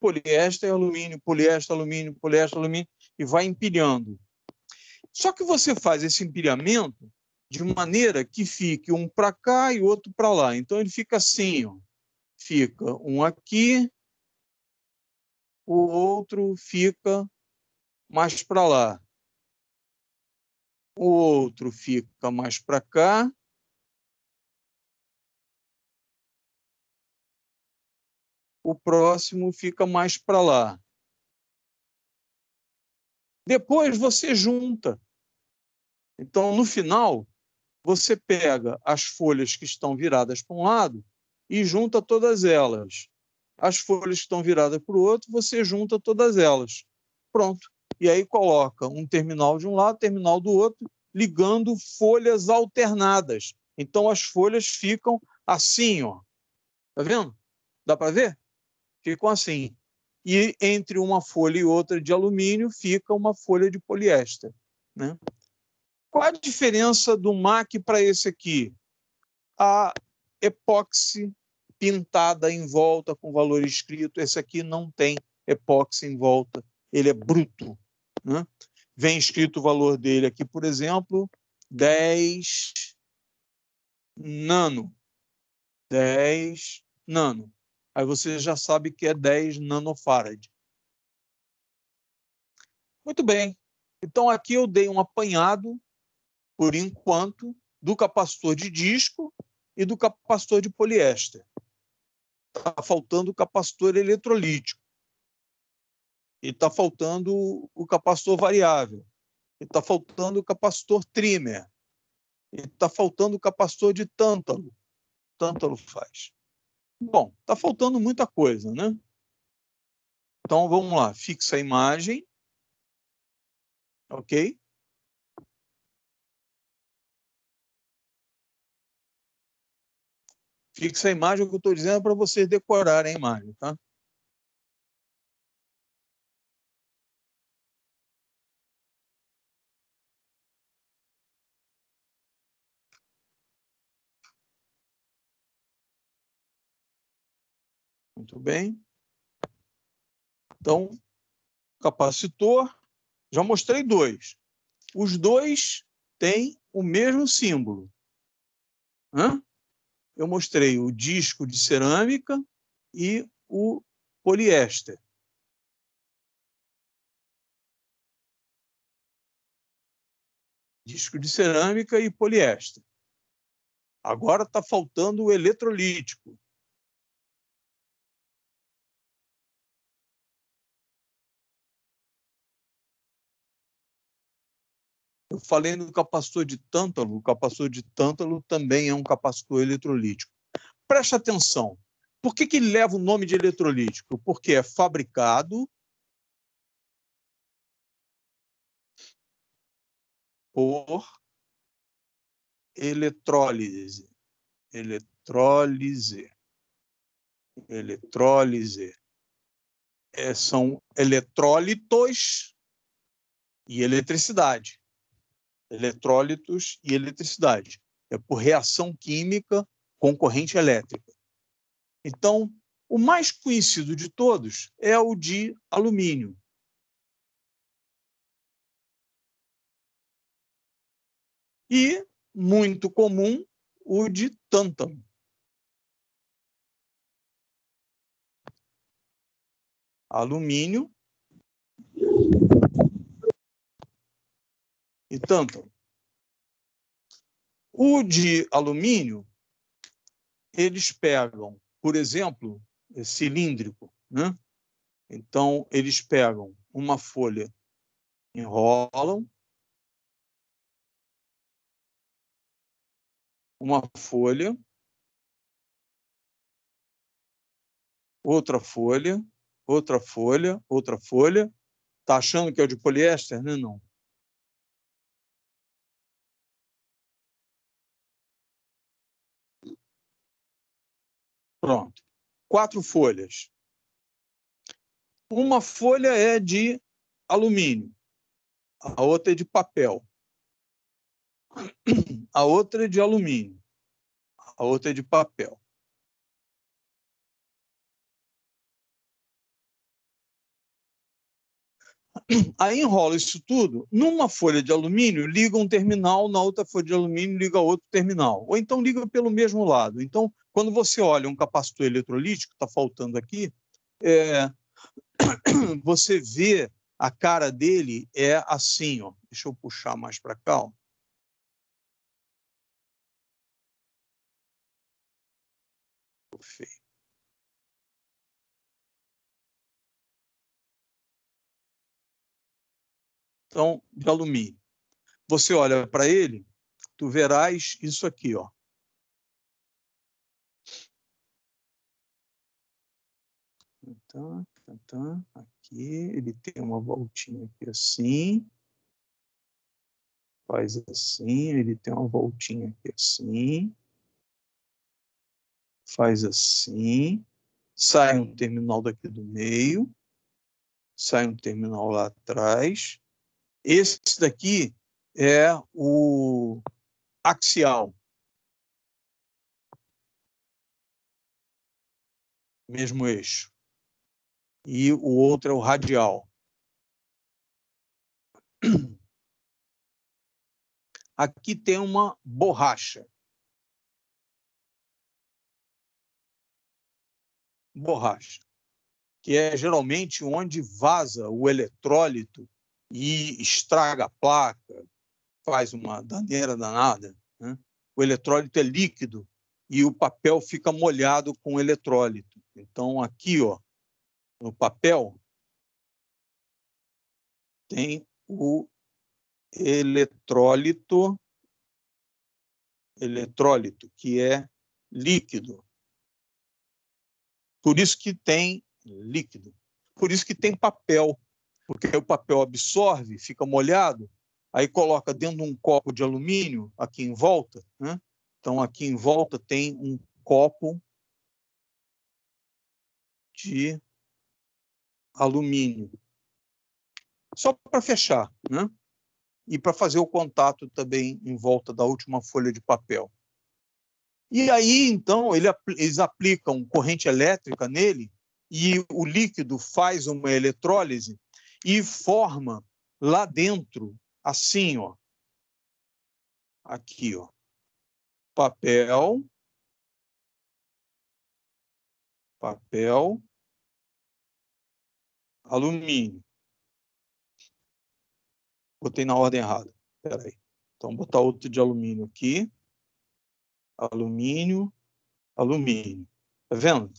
poliéster, alumínio, poliéster, alumínio, poliéster, alumínio, e vai empilhando. Só que você faz esse empilhamento de maneira que fique um para cá e outro para lá. Então ele fica assim, ó. Fica um aqui, o outro fica mais para lá. O outro fica mais para cá. O próximo fica mais para lá. Depois você junta. Então, no final, você pega as folhas que estão viradas para um lado e junta todas elas. As folhas que estão viradas para o outro, você junta todas elas. Pronto. E aí coloca um terminal de um lado, terminal do outro, ligando folhas alternadas. Então, as folhas ficam assim, ó. Tá vendo? Dá para ver? Ficam assim. E entre uma folha e outra de alumínio fica uma folha de poliéster, né? Qual a diferença do MAC para esse aqui? A epóxi pintada em volta com valor escrito. Esse aqui não tem epóxi em volta, ele é bruto, né? Vem escrito o valor dele aqui, por exemplo, 10 nano. 10 nano. Aí você já sabe que é 10 nanofarad. Muito bem. Então, aqui eu dei um apanhado, por enquanto, do capacitor de disco e do capacitor de poliéster. Está faltando o capacitor eletrolítico. E está faltando o capacitor variável. E está faltando o capacitor trimmer. E está faltando o capacitor de tântalo. Tântalo faz. Bom, está faltando muita coisa, né? Então, vamos lá. Fixa a imagem. Ok? Fixa a imagem, o que eu estou dizendo é para vocês decorarem a imagem, tá? Muito bem. Então, capacitor, já mostrei dois. Os dois têm o mesmo símbolo. Hã? Eu mostrei o disco de cerâmica e o poliéster. Disco de cerâmica e poliéster. Agora está faltando o eletrolítico. Eu falei no capacitor de tântalo. O capacitor de tântalo também é um capacitor eletrolítico. Preste atenção. Por que ele leva o nome de eletrolítico? Porque é fabricado por eletrólise. Eletrólise. São eletrólitos e eletricidade. Eletrólitos e eletricidade. É por reação química com corrente elétrica. Então, o mais conhecido de todos é o de alumínio. E, muito comum, o de tântalo. Alumínio e tântalo. O de alumínio, eles pegam, por exemplo, cilíndrico, né? Então, eles pegam uma folha, enrolam, uma folha, outra folha, outra folha, outra folha. Está achando que é o de poliéster? Né? Não. Pronto. 4 folhas. Uma folha é de alumínio, a outra é de papel, a outra é de alumínio, a outra é de papel. Aí enrola isso tudo, numa folha de alumínio, liga um terminal, na outra folha de alumínio liga outro terminal, ou então liga pelo mesmo lado. Então, quando você olha um capacitor eletrolítico, está faltando aqui, você vê a cara dele é assim, ó. Deixa eu puxar mais para cá, ó. Feio. Então, de alumínio. Você olha para ele, tu verás isso aqui, ó. Aqui, ele tem uma voltinha aqui assim, faz assim, ele tem uma voltinha aqui assim, faz assim, sai um terminal daqui do meio, sai um terminal lá atrás. Esse daqui é o axial. mesmo eixo. E o outro é o radial. Aqui tem uma borracha. Borracha, que é geralmente onde vaza o eletrólito e estraga a placa, faz uma daneira danada, né? O eletrólito é líquido e o papel fica molhado com o eletrólito. Então, aqui, ó, no papel, tem o eletrólito, que é líquido. Por isso que tem líquido. Por isso que tem papel, porque o papel absorve, fica molhado, aí coloca dentro de um copo de alumínio aqui em volta, né? Então, aqui em volta tem um copo de alumínio. Só para fechar, né? E para fazer o contato também em volta da última folha de papel. E aí, então, eles aplicam corrente elétrica nele e o líquido faz uma eletrólise e forma lá dentro, assim, ó, aqui, ó, papel, alumínio. Botei na ordem errada. Espera aí. Então, vou botar outro de alumínio aqui. Alumínio. Tá vendo?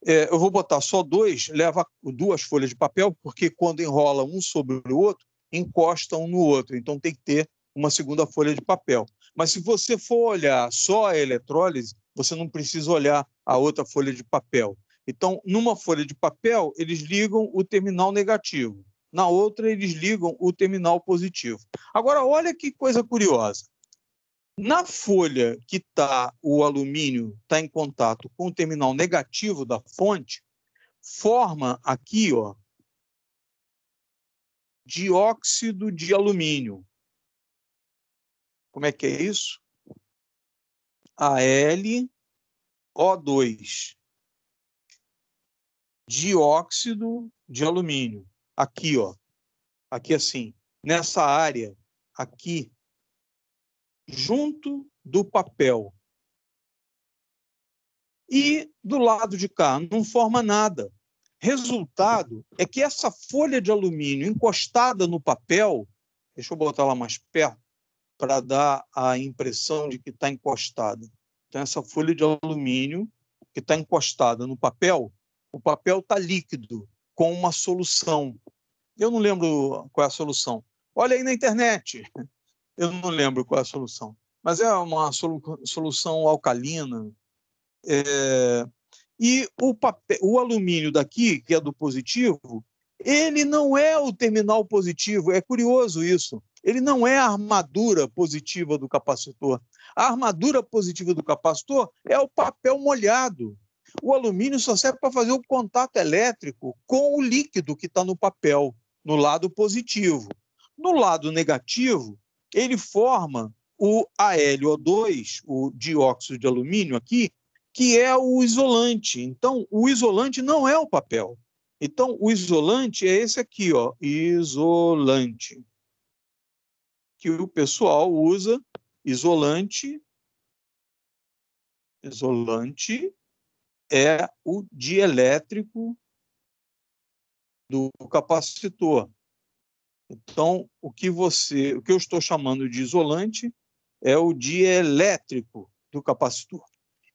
Eu vou botar só dois, leva duas folhas de papel, porque quando enrola um sobre o outro, encosta um no outro. Então, tem que ter uma segunda folha de papel. Mas se você for olhar só a eletrólise, você não precisa olhar a outra folha de papel. Então, numa folha de papel, eles ligam o terminal negativo. Na outra, eles ligam o terminal positivo. Agora, olha que coisa curiosa. Na folha que o alumínio está em contato com o terminal negativo da fonte, forma aqui, ó, dióxido de alumínio. Como é que é isso? AlO2. Dióxido de alumínio. Aqui, ó. Aqui assim. Nessa área, aqui, junto do papel. E do lado de cá, não forma nada. Resultado é que essa folha de alumínio encostada no papel, deixa eu botar lá mais perto, para dar a impressão de que está encostada. Então, essa folha de alumínio que está encostada no papel, o papel está líquido, com uma solução. Eu não lembro qual é a solução. Olha aí na internet. Eu não lembro qual é a solução. Mas é uma solução alcalina. E o alumínio daqui, que é do positivo, ele não é o terminal positivo. É curioso isso. Ele não é a armadura positiva do capacitor. A armadura positiva do capacitor é o papel molhado. O alumínio só serve para fazer o contato elétrico com o líquido que está no papel, no lado positivo. No lado negativo, ele forma o AlO2, o dióxido de alumínio aqui, que é o isolante. Então, o isolante não é o papel. Então, o isolante é esse aqui, ó, isolante. Que o pessoal usa isolante é o dielétrico do capacitor. Então, o que eu estou chamando de isolante é o dielétrico do capacitor.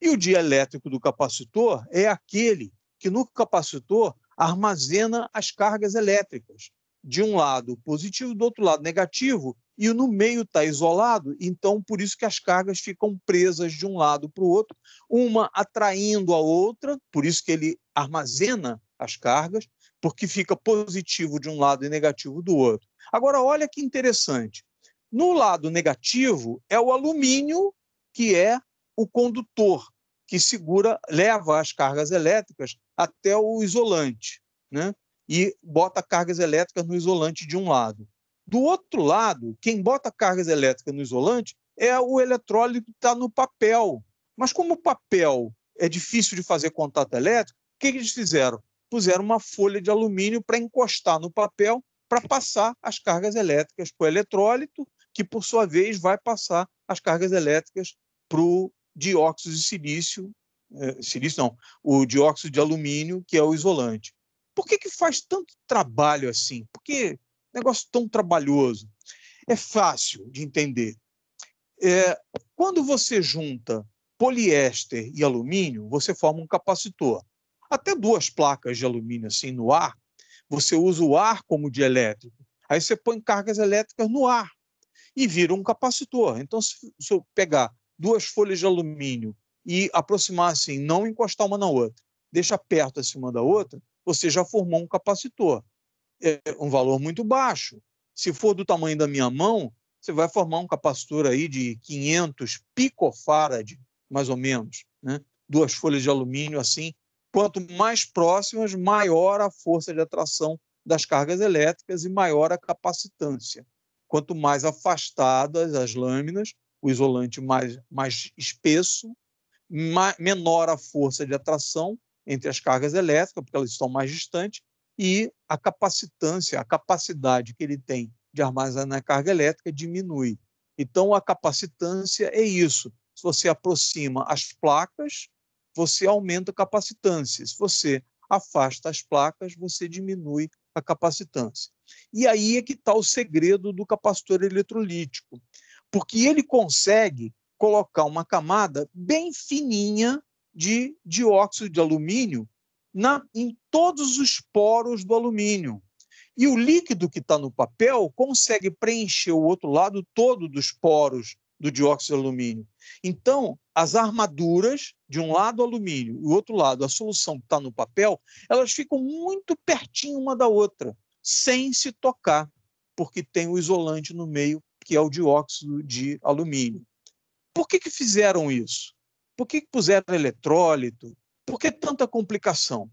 E o dielétrico do capacitor é aquele que no capacitor armazena as cargas elétricas. De um lado positivo, do outro lado negativo, e no meio está isolado, então por isso que as cargas ficam presas de um lado para o outro, uma atraindo a outra, por isso que ele armazena as cargas, porque fica positivo de um lado e negativo do outro. Agora, olha que interessante. No lado negativo é o alumínio, que é o condutor, que leva as cargas elétricas até o isolante, né? E bota cargas elétricas no isolante de um lado. Do outro lado, quem bota cargas elétricas no isolante é o eletrólito que está no papel. Mas como o papel é difícil de fazer contato elétrico, o que eles fizeram? Puseram uma folha de alumínio para encostar no papel para passar as cargas elétricas para o eletrólito, que, por sua vez, vai passar as cargas elétricas para o dióxido de silício, o dióxido de alumínio, que é o isolante. Por que faz tanto trabalho assim? Por que negócio tão trabalhoso? É fácil de entender. Quando você junta poliéster e alumínio, você forma um capacitor. Até duas placas de alumínio assim no ar, você usa o ar como dielétrico. Aí você põe cargas elétricas no ar e vira um capacitor. Então, se eu pegar duas folhas de alumínio e aproximar assim, não encostar uma na outra, deixa perto acima da outra, você já formou um capacitor. É um valor muito baixo. Se for do tamanho da minha mão, você vai formar um capacitor aí de 500 picofarad, mais ou menos, né? Duas folhas de alumínio assim. Quanto mais próximas, maior a força de atração das cargas elétricas e maior a capacitância. Quanto mais afastadas as lâminas, o isolante mais espesso, menor a força de atração entre as cargas elétricas, porque elas estão mais distantes, e a capacitância, a capacidade que ele tem de armazenar carga elétrica diminui. Então, a capacitância é isso. Se você aproxima as placas, você aumenta a capacitância. Se você afasta as placas, você diminui a capacitância. E aí é que está o segredo do capacitor eletrolítico, porque ele consegue colocar uma camada bem fininha de dióxido de alumínio em todos os poros do alumínio. E o líquido que está no papel consegue preencher o outro lado todo dos poros do dióxido de alumínio. Então, as armaduras, de um lado alumínio e do outro lado a solução que está no papel, elas ficam muito pertinho uma da outra, sem se tocar, porque tem o isolante no meio, que é o dióxido de alumínio. Por que fizeram isso? Por que puseram eletrólito? Por que tanta complicação?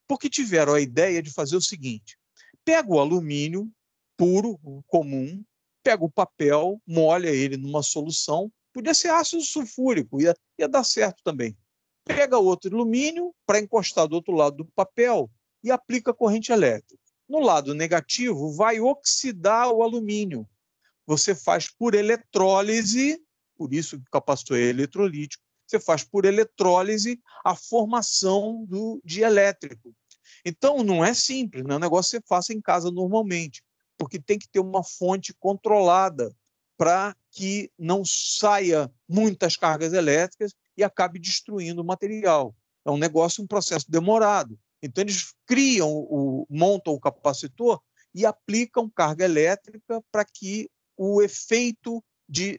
Porque tiveram a ideia de fazer o seguinte: pega o alumínio puro, comum, pega o papel, molha ele numa solução, podia ser ácido sulfúrico, ia dar certo também. Pega outro alumínio para encostar do outro lado do papel e aplica corrente elétrica. No lado negativo, vai oxidar o alumínio. Você faz por eletrólise, por isso que o capacitor é eletrolítico, você faz por eletrólise a formação do dielétrico. Então, não é simples, não é um negócio que você faça em casa normalmente, porque tem que ter uma fonte controlada para que não saia muitas cargas elétricas e acabe destruindo o material. É um negócio, um processo demorado. Então, eles montam o capacitor e aplicam carga elétrica para que o efeito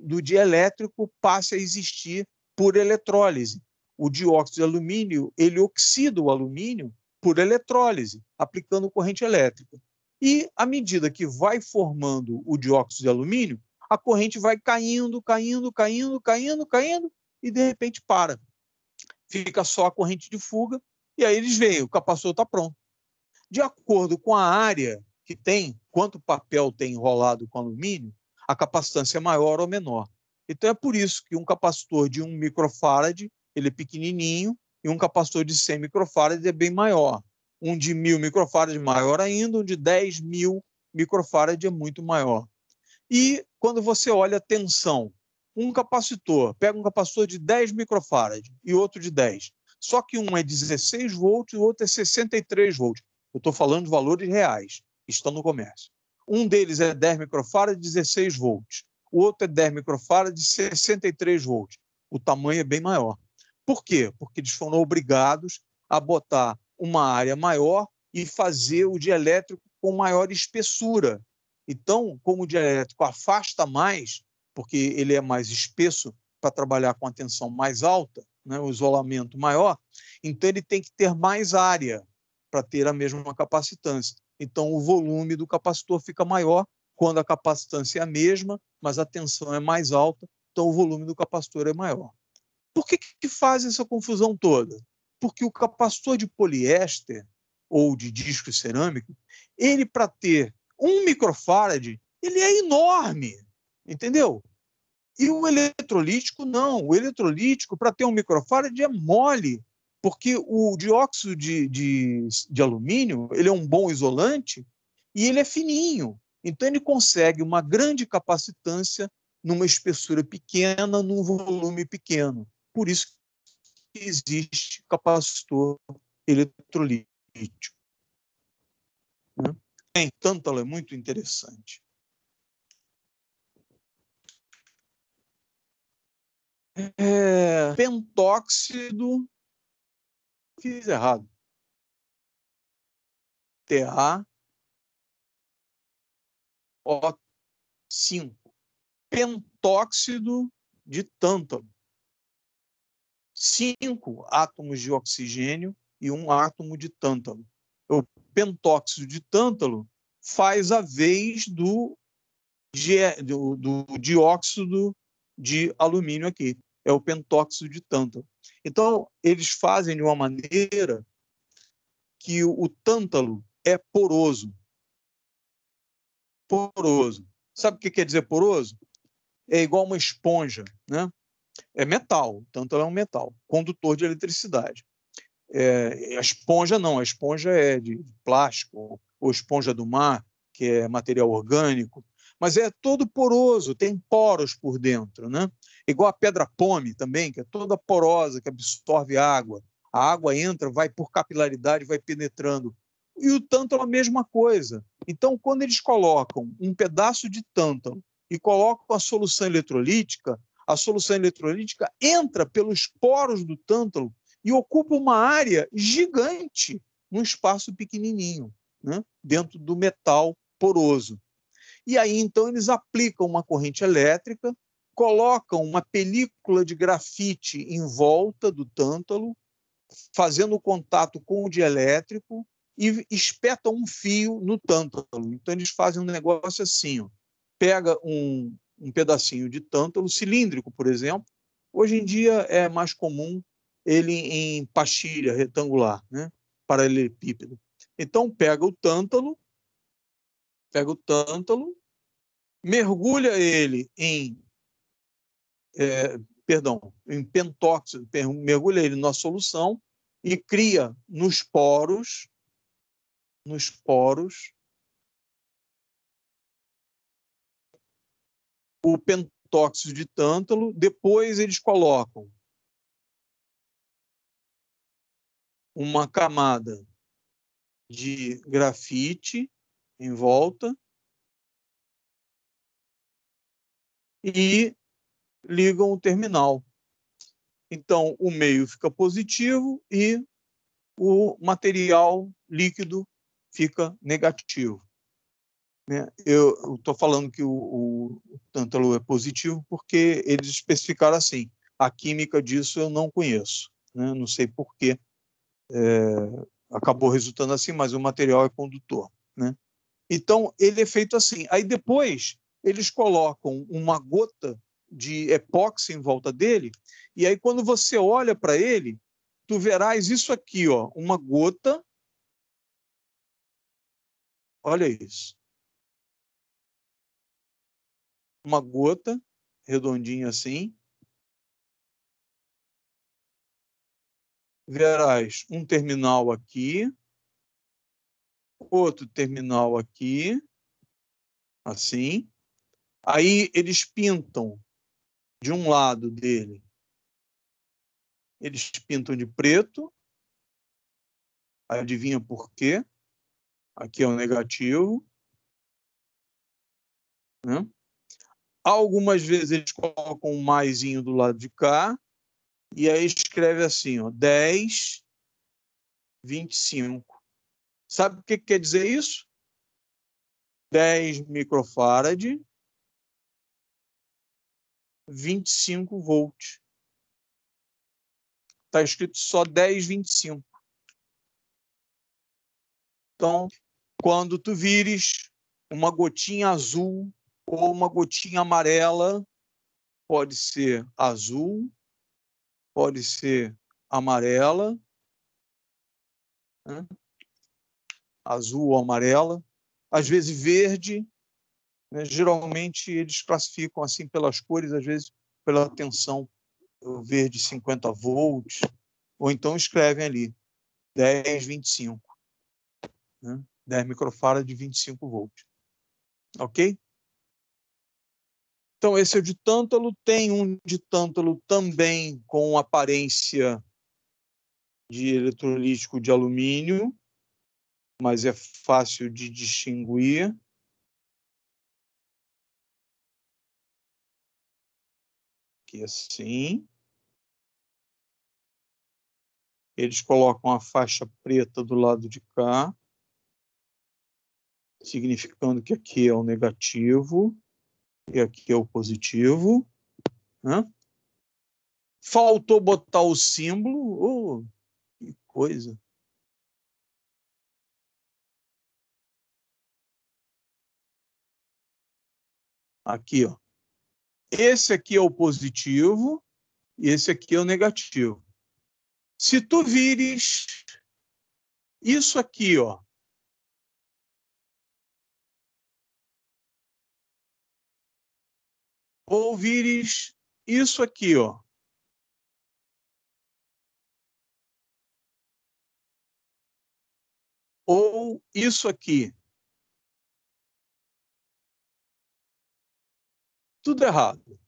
do dielétrico passe a existir por eletrólise. O dióxido de alumínio, ele oxida o alumínio por eletrólise, aplicando corrente elétrica. E, à medida que vai formando o dióxido de alumínio, a corrente vai caindo, e, de repente, para. Fica só a corrente de fuga, e aí eles veem, o capacitor está pronto. De acordo com a área que tem, quanto papel tem enrolado com alumínio, a capacitância é maior ou menor. Então, é por isso que um capacitor de 1 microfarad, ele é pequenininho, e um capacitor de 100 microfarad é bem maior. Um de 1000 microfarad é maior ainda, um de 10.000 microfarad é muito maior. E quando você olha a tensão, um capacitor, pega um capacitor de 10 microfarad e outro de 10. Só que um é 16 volts e o outro é 63 volts. Eu estou falando de valores reais, que estão no comércio. Um deles é 10 microfarad de 16 volts. O outro é 10 microfarad de 63 volts. O tamanho é bem maior. Por quê? Porque eles foram obrigados a botar uma área maior e fazer o dielétrico com maior espessura. Então, como o dielétrico afasta mais, porque ele é mais espesso para trabalhar com a tensão mais alta, né, o isolamento maior, então ele tem que ter mais área para ter a mesma capacitância. Então, o volume do capacitor fica maior quando a capacitância é a mesma, mas a tensão é mais alta, então o volume do capacitor é maior. Por que faz essa confusão toda? Porque o capacitor de poliéster ou de disco cerâmico, ele, para ter 1 microfarad, ele é enorme, entendeu? E o eletrolítico, não. O eletrolítico, para ter 1 microfarad, é mole. Porque o dióxido de alumínio ele é um bom isolante e ele é fininho. Então, ele consegue uma grande capacitância numa espessura pequena, num volume pequeno. Por isso que existe capacitor eletrolítico. Né? Em tântalo é muito interessante. Pentóxido, fiz errado. TaO5. Pentóxido de tântalo. 5 átomos de oxigênio e 1 átomo de tântalo. O pentóxido de tântalo faz a vez do dióxido de alumínio aqui. É o pentóxido de tântalo. Então, eles fazem de uma maneira que o tântalo é poroso. Poroso. Sabe o que quer dizer poroso? É igual uma esponja, né? É metal, tântalo é um metal, condutor de eletricidade. A esponja não, a esponja é de plástico, ou esponja do mar, que é material orgânico, mas é todo poroso, tem poros por dentro, né? Igual a pedra-pome também, que é toda porosa, que absorve água. A água entra, vai por capilaridade, vai penetrando. E o tântalo é a mesma coisa. Então, quando eles colocam um pedaço de tântalo e colocam a solução eletrolítica entra pelos poros do tântalo e ocupa uma área gigante num espaço pequenininho, né? Dentro do metal poroso. E aí, então, eles aplicam uma corrente elétrica, colocam uma película de grafite em volta do tântalo, fazendo contato com o dielétrico e espetam um fio no tântalo. Então, eles fazem um negócio assim, ó. Pega um pedacinho de tântalo cilíndrico, por exemplo. Hoje em dia é mais comum ele em pastilha retangular, né? Paralelepípedo. Então, pega o tântalo, mergulha ele em pentóxido, mergulha ele na solução e cria nos poros o pentóxido de tântalo. Depois eles colocam uma camada de grafite em volta e ligam o terminal. Então, o meio fica positivo e o material líquido fica negativo. Eu estou falando que o tântalo é positivo porque eles especificaram assim. A química disso eu não conheço, né? Não sei por quê. Acabou resultando assim, mas o material é condutor, né? Então, ele é feito assim. Aí depois, eles colocam uma gota de epóxi em volta dele, e aí quando você olha para ele, tu verás isso aqui, ó, uma gota. Olha isso. Uma gota redondinha assim. Verás um terminal aqui, outro terminal aqui, assim. Aí eles pintam de um lado dele, eles pintam de preto. Adivinha por quê? Aqui é o negativo, né? Algumas vezes eles colocam um maisinho do lado de cá e aí escreve assim, ó, 10, 25. Sabe o que quer dizer isso? 10 microfarad, 25 volts. Está escrito só 10, 25. Então, quando tu vires uma gotinha azul ou uma gotinha amarela, pode ser azul, pode ser amarela, né? Azul ou amarela, às vezes verde, né? Geralmente eles classificam assim pelas cores, às vezes pela tensão, o verde 50 volts, ou então escrevem ali 10, 25. Né? 10 microfarad de 25 volts. Ok? Então, esse é o de tântalo. Tem um de tântalo também com aparência de eletrolítico de alumínio, mas é fácil de distinguir. Aqui assim. Eles colocam a faixa preta do lado de cá, significando que aqui é o negativo e aqui é o positivo. Né? Faltou botar o símbolo. Oh, que coisa. Aqui, ó. Esse aqui é o positivo e esse aqui é o negativo. Se tu vires isso aqui, ó, ou vires isso aqui, ó, ou isso aqui, tudo errado.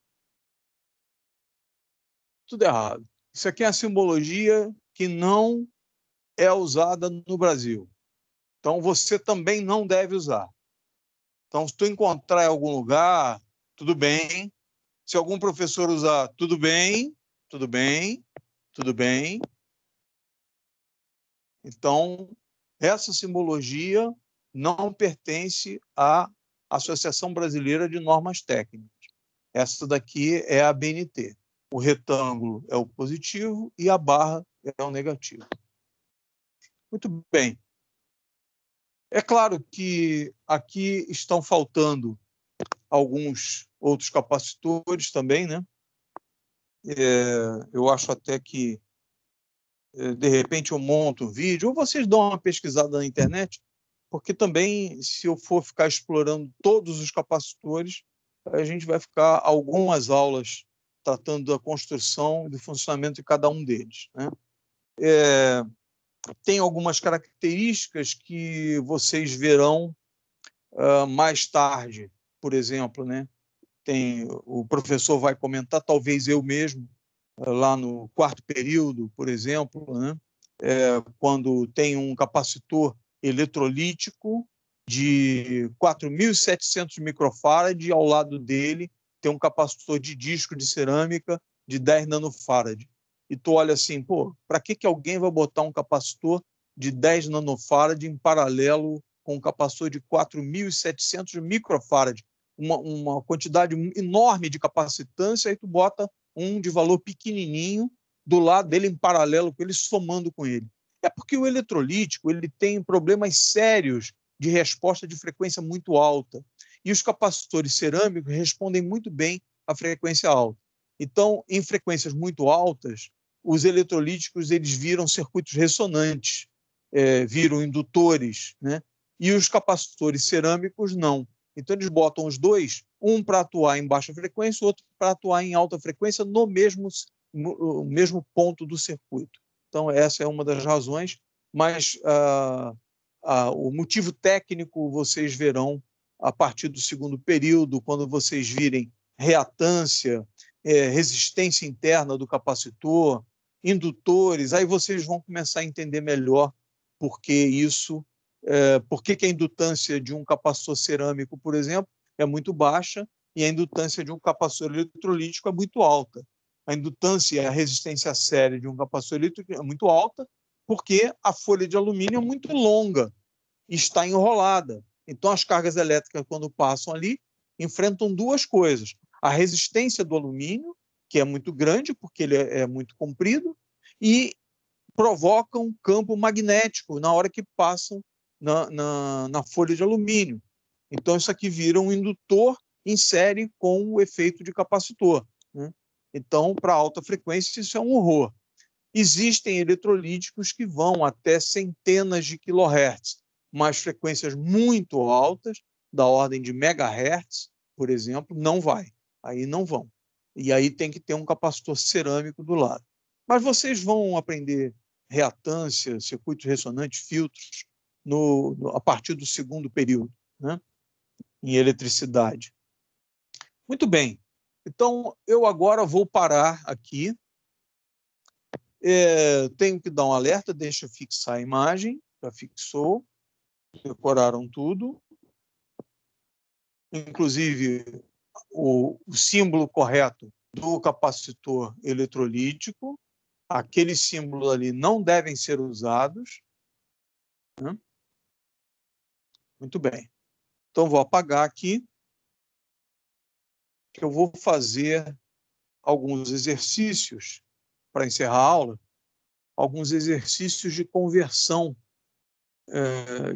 Tudo errado. Isso aqui é a simbologia que não é usada no Brasil. Então, você também não deve usar. Então, se tu encontrar em algum lugar, tudo bem. Se algum professor usar, tudo bem, tudo bem, tudo bem. Então, essa simbologia não pertence à Associação Brasileira de Normas Técnicas. Essa daqui é a BNT. O retângulo é o positivo e a barra é o negativo. Muito bem. É claro que aqui estão faltando alguns outros capacitores também, né? Eu acho até que, de repente, eu monto um vídeo, ou vocês dão uma pesquisada na internet, porque também, se eu for ficar explorando todos os capacitores, a gente vai ficar algumas aulas tratando da construção e do funcionamento de cada um deles, né? Tem algumas características que vocês verão mais tarde, por exemplo, né? O professor vai comentar, talvez eu mesmo, lá no quarto período, por exemplo, né? Quando tem um capacitor eletrolítico de 4.700 microfarad, e ao lado dele tem um capacitor de disco de cerâmica de 10 nanofarad. E tu olha assim, pô, para que alguém vai botar um capacitor de 10 nanofarad em paralelo com um capacitor de 4.700 microfarad? Uma quantidade enorme de capacitância, aí tu bota um de valor pequenininho do lado dele em paralelo com ele, somando com ele. É porque o eletrolítico ele tem problemas sérios de resposta de frequência muito alta. E os capacitores cerâmicos respondem muito bem à frequência alta. Então, em frequências muito altas, os eletrolíticos eles viram circuitos ressonantes, viram indutores, né? E os capacitores cerâmicos não. Então, eles botam os dois, um para atuar em baixa frequência, outro para atuar em alta frequência no mesmo ponto do circuito. Então, essa é uma das razões, mas o motivo técnico vocês verão a partir do segundo período, quando vocês virem reatância, resistência interna do capacitor, indutores, aí vocês vão começar a entender melhor por que isso, por que a indutância de um capacitor cerâmico, por exemplo, é muito baixa e a indutância de um capacitor eletrolítico é muito alta. A indutância e a resistência séria de um capacitor elétrico é muito alta, porque a folha de alumínio é muito longa e está enrolada. Então, as cargas elétricas, quando passam ali, enfrentam duas coisas. A resistência do alumínio, que é muito grande, porque ele é muito comprido, e provoca um campo magnético na hora que passam na folha de alumínio. Então, isso aqui vira um indutor em série com o efeito de capacitor, né? Então, para alta frequência, isso é um horror. Existem eletrolíticos que vão até centenas de quilohertz, mas frequências muito altas, da ordem de megahertz, por exemplo, não vai. Aí não vão. E aí tem que ter um capacitor cerâmico do lado. Mas vocês vão aprender reatância, circuitos ressonantes, filtros, a partir do segundo período, né? Em eletricidade. Muito bem. Então, eu agora vou parar aqui. Tenho que dar um alerta, deixa eu fixar a imagem. Já fixou. Decoraram tudo. Inclusive, o símbolo correto do capacitor eletrolítico. Aqueles símbolos ali não devem ser usados, né? Muito bem. Então, vou apagar aqui, que eu vou fazer alguns exercícios para encerrar a aula, alguns exercícios de conversão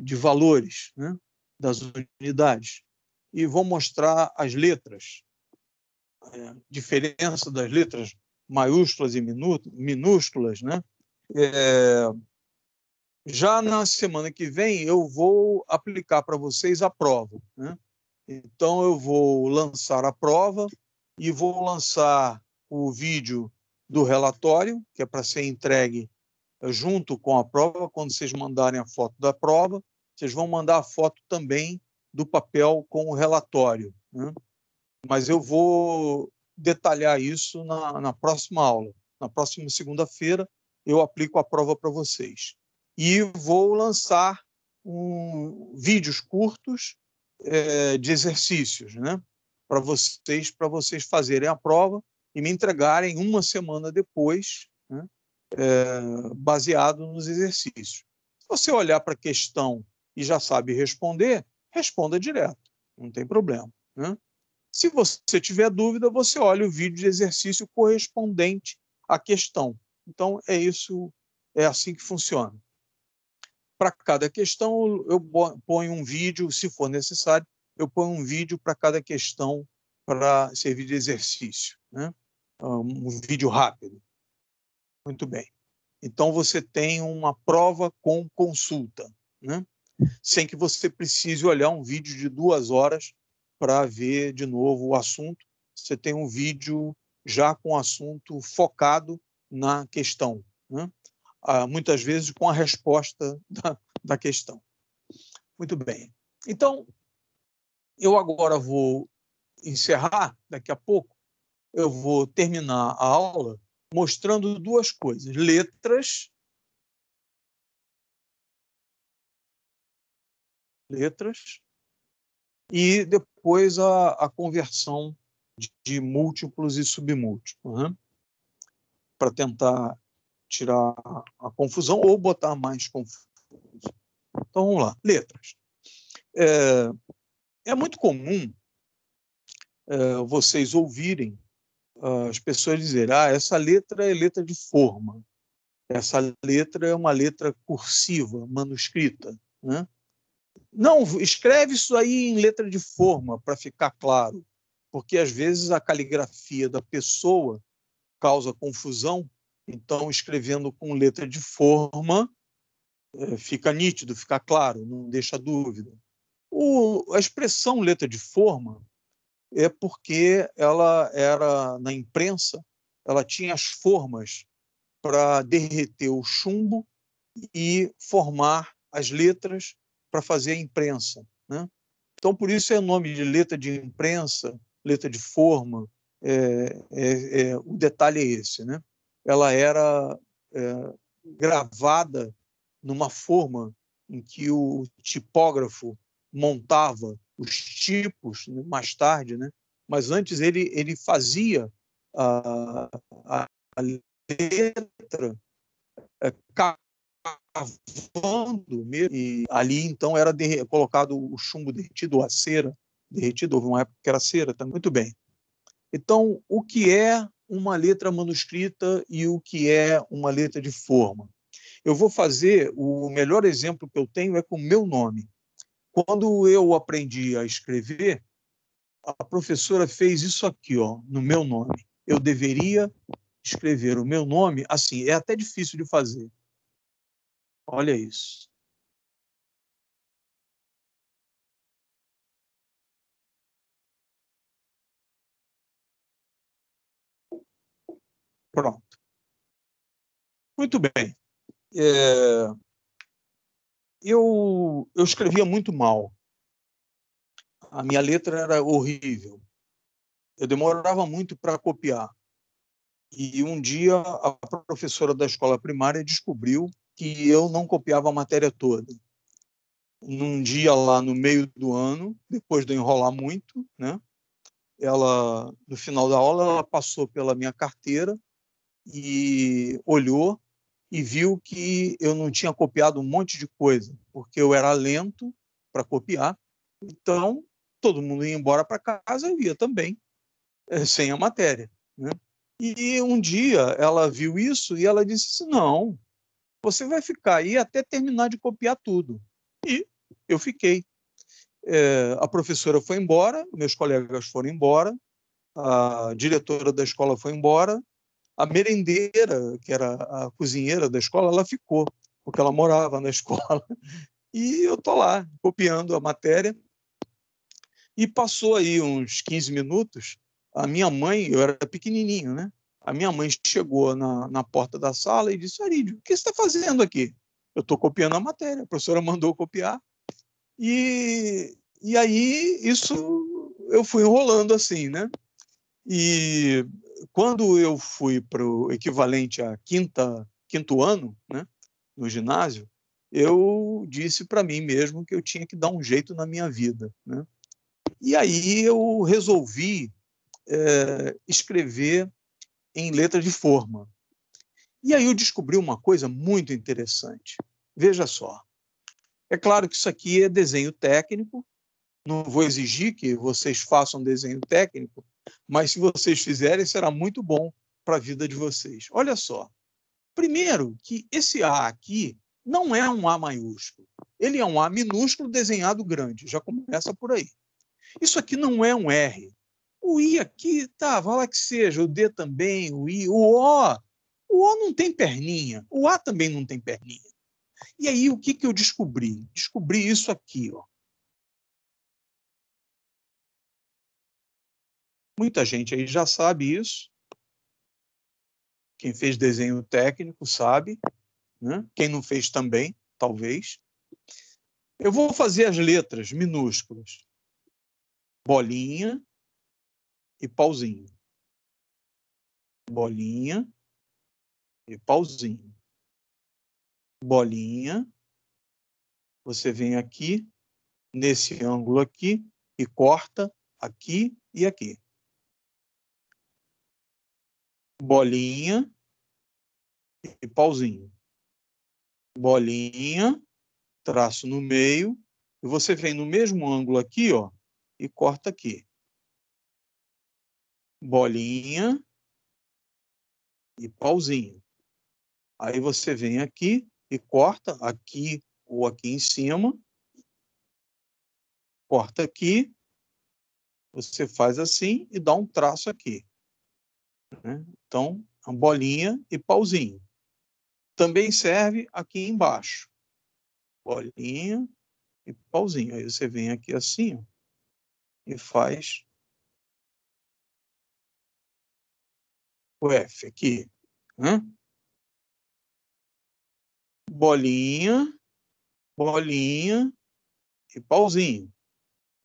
de valores, né, das unidades. E vou mostrar as letras, diferença das letras maiúsculas e minúsculas, né? Já na semana que vem, eu vou aplicar para vocês a prova, né? Então, eu vou lançar a prova e vou lançar o vídeo do relatório, que é para ser entregue junto com a prova. Quando vocês mandarem a foto da prova, vocês vão mandar a foto também do papel com o relatório, né? Mas eu vou detalhar isso na próxima aula. Na próxima segunda-feira, eu aplico a prova para vocês. E vou lançar vídeos curtos de exercícios, né? Para vocês fazerem a prova e me entregarem uma semana depois, né? Baseado nos exercícios. Se você olhar para a questão e já sabe responder, responda direto, não tem problema, né? Se você tiver dúvida, você olha o vídeo de exercício correspondente à questão. Então, isso, é assim que funciona. Para cada questão, eu ponho um vídeo, se for necessário, eu ponho um vídeo para cada questão para servir de exercício, né? Um vídeo rápido. Muito bem. Então, você tem uma prova com consulta, né? Sem que você precise olhar um vídeo de 2 horas para ver de novo o assunto. Você tem um vídeo já com o assunto focado na questão, né? Muitas vezes com a resposta da questão. Muito bem. Então, eu agora vou encerrar, daqui a pouco, eu vou terminar a aula mostrando 2 coisas: letras, e depois a conversão de múltiplos e submúltiplos, né? Para tentar tirar a confusão ou botar mais confusão. Então, vamos lá. Letras. É muito comum vocês ouvirem as pessoas dizerem: essa letra é letra de forma, essa letra é uma letra cursiva, manuscrita, né? Não, escreve isso aí em letra de forma, para ficar claro, porque às vezes a caligrafia da pessoa causa confusão. Então, escrevendo com letra de forma, fica nítido, fica claro, não deixa dúvida. A expressão letra de forma é porque ela era, na imprensa, ela tinha as formas para derreter o chumbo e formar as letras para fazer a imprensa, né? Então, por isso é o nome de letra de imprensa, letra de forma. O detalhe é esse, né? Ela era gravada numa forma em que o tipógrafo montava os tipos, né, mais tarde, né? Mas antes ele fazia a letra cavando mesmo, e ali então era colocado o chumbo derretido, ou a cera derretida. Houve uma época que era cera também. Muito bem. Então, o que é uma letra manuscrita e o que é uma letra de forma? Eu vou fazer, o melhor exemplo que eu tenho é com o meu nome. Quando eu aprendi a escrever, a professora fez isso aqui, ó, no meu nome. Eu deveria escrever o meu nome assim. É até difícil de fazer. Olha isso. Pronto. Muito bem. Eu escrevia muito mal. A minha letra era horrível. Eu demorava muito para copiar. E um dia a professora da escola primária descobriu que eu não copiava a matéria toda. Num dia lá no meio do ano, depois de eu enrolar muito, né? Ela, no final da aula, ela passou pela minha carteira e olhou e viu que eu não tinha copiado um monte de coisa, porque eu era lento para copiar. Então, todo mundo ia embora para casa, eu ia também, sem a matéria, né? E um dia ela viu isso e ela disse assim, não, você vai ficar aí até terminar de copiar tudo. E eu fiquei. A professora foi embora, meus colegas foram embora, a diretora da escola foi embora, a merendeira, que era a cozinheira da escola, ela ficou, porque ela morava na escola. E eu estou lá, copiando a matéria. E passou aí uns 15 minutos, a minha mãe, eu era pequenininho, né? A minha mãe chegou na porta da sala e disse, Arídio, o que você está fazendo aqui? Eu estou copiando a matéria, a professora mandou copiar. E aí, isso eu fui enrolando assim, né? E quando eu fui para o equivalente a quinto ano, né, no ginásio, eu disse para mim mesmo que eu tinha que dar um jeito na minha vida, né? E aí eu resolvi escrever em letra de forma. E aí eu descobri uma coisa muito interessante. Veja só. É claro que isso aqui é desenho técnico, não vou exigir que vocês façam desenho técnico, mas se vocês fizerem, será muito bom para a vida de vocês. Olha só. Primeiro, que esse A aqui não é um A maiúsculo. Ele é um A minúsculo desenhado grande. Já começa por aí. Isso aqui não é um R. O I aqui, tá, vai lá que seja, o D também, o I, o O. O O não tem perninha, o A também não tem perninha. E aí, o que, que eu descobri? Descobri isso aqui, ó. Muita gente aí já sabe isso. Quem fez desenho técnico sabe, né? Quem não fez também, talvez. Eu vou fazer as letras minúsculas. Bolinha e pauzinho. Bolinha e pauzinho. Bolinha. Você vem aqui, nesse ângulo aqui, e corta aqui e aqui. Bolinha e pauzinho. Bolinha, traço no meio, e você vem no mesmo ângulo aqui, ó, e corta aqui. Bolinha e pauzinho. Aí você vem aqui e corta aqui ou aqui em cima, corta aqui, você faz assim e dá um traço aqui, né? Então, a bolinha e pauzinho. Também serve aqui embaixo. Bolinha e pauzinho. Aí você vem aqui assim, ó, e faz o F aqui, né? Bolinha, bolinha e pauzinho.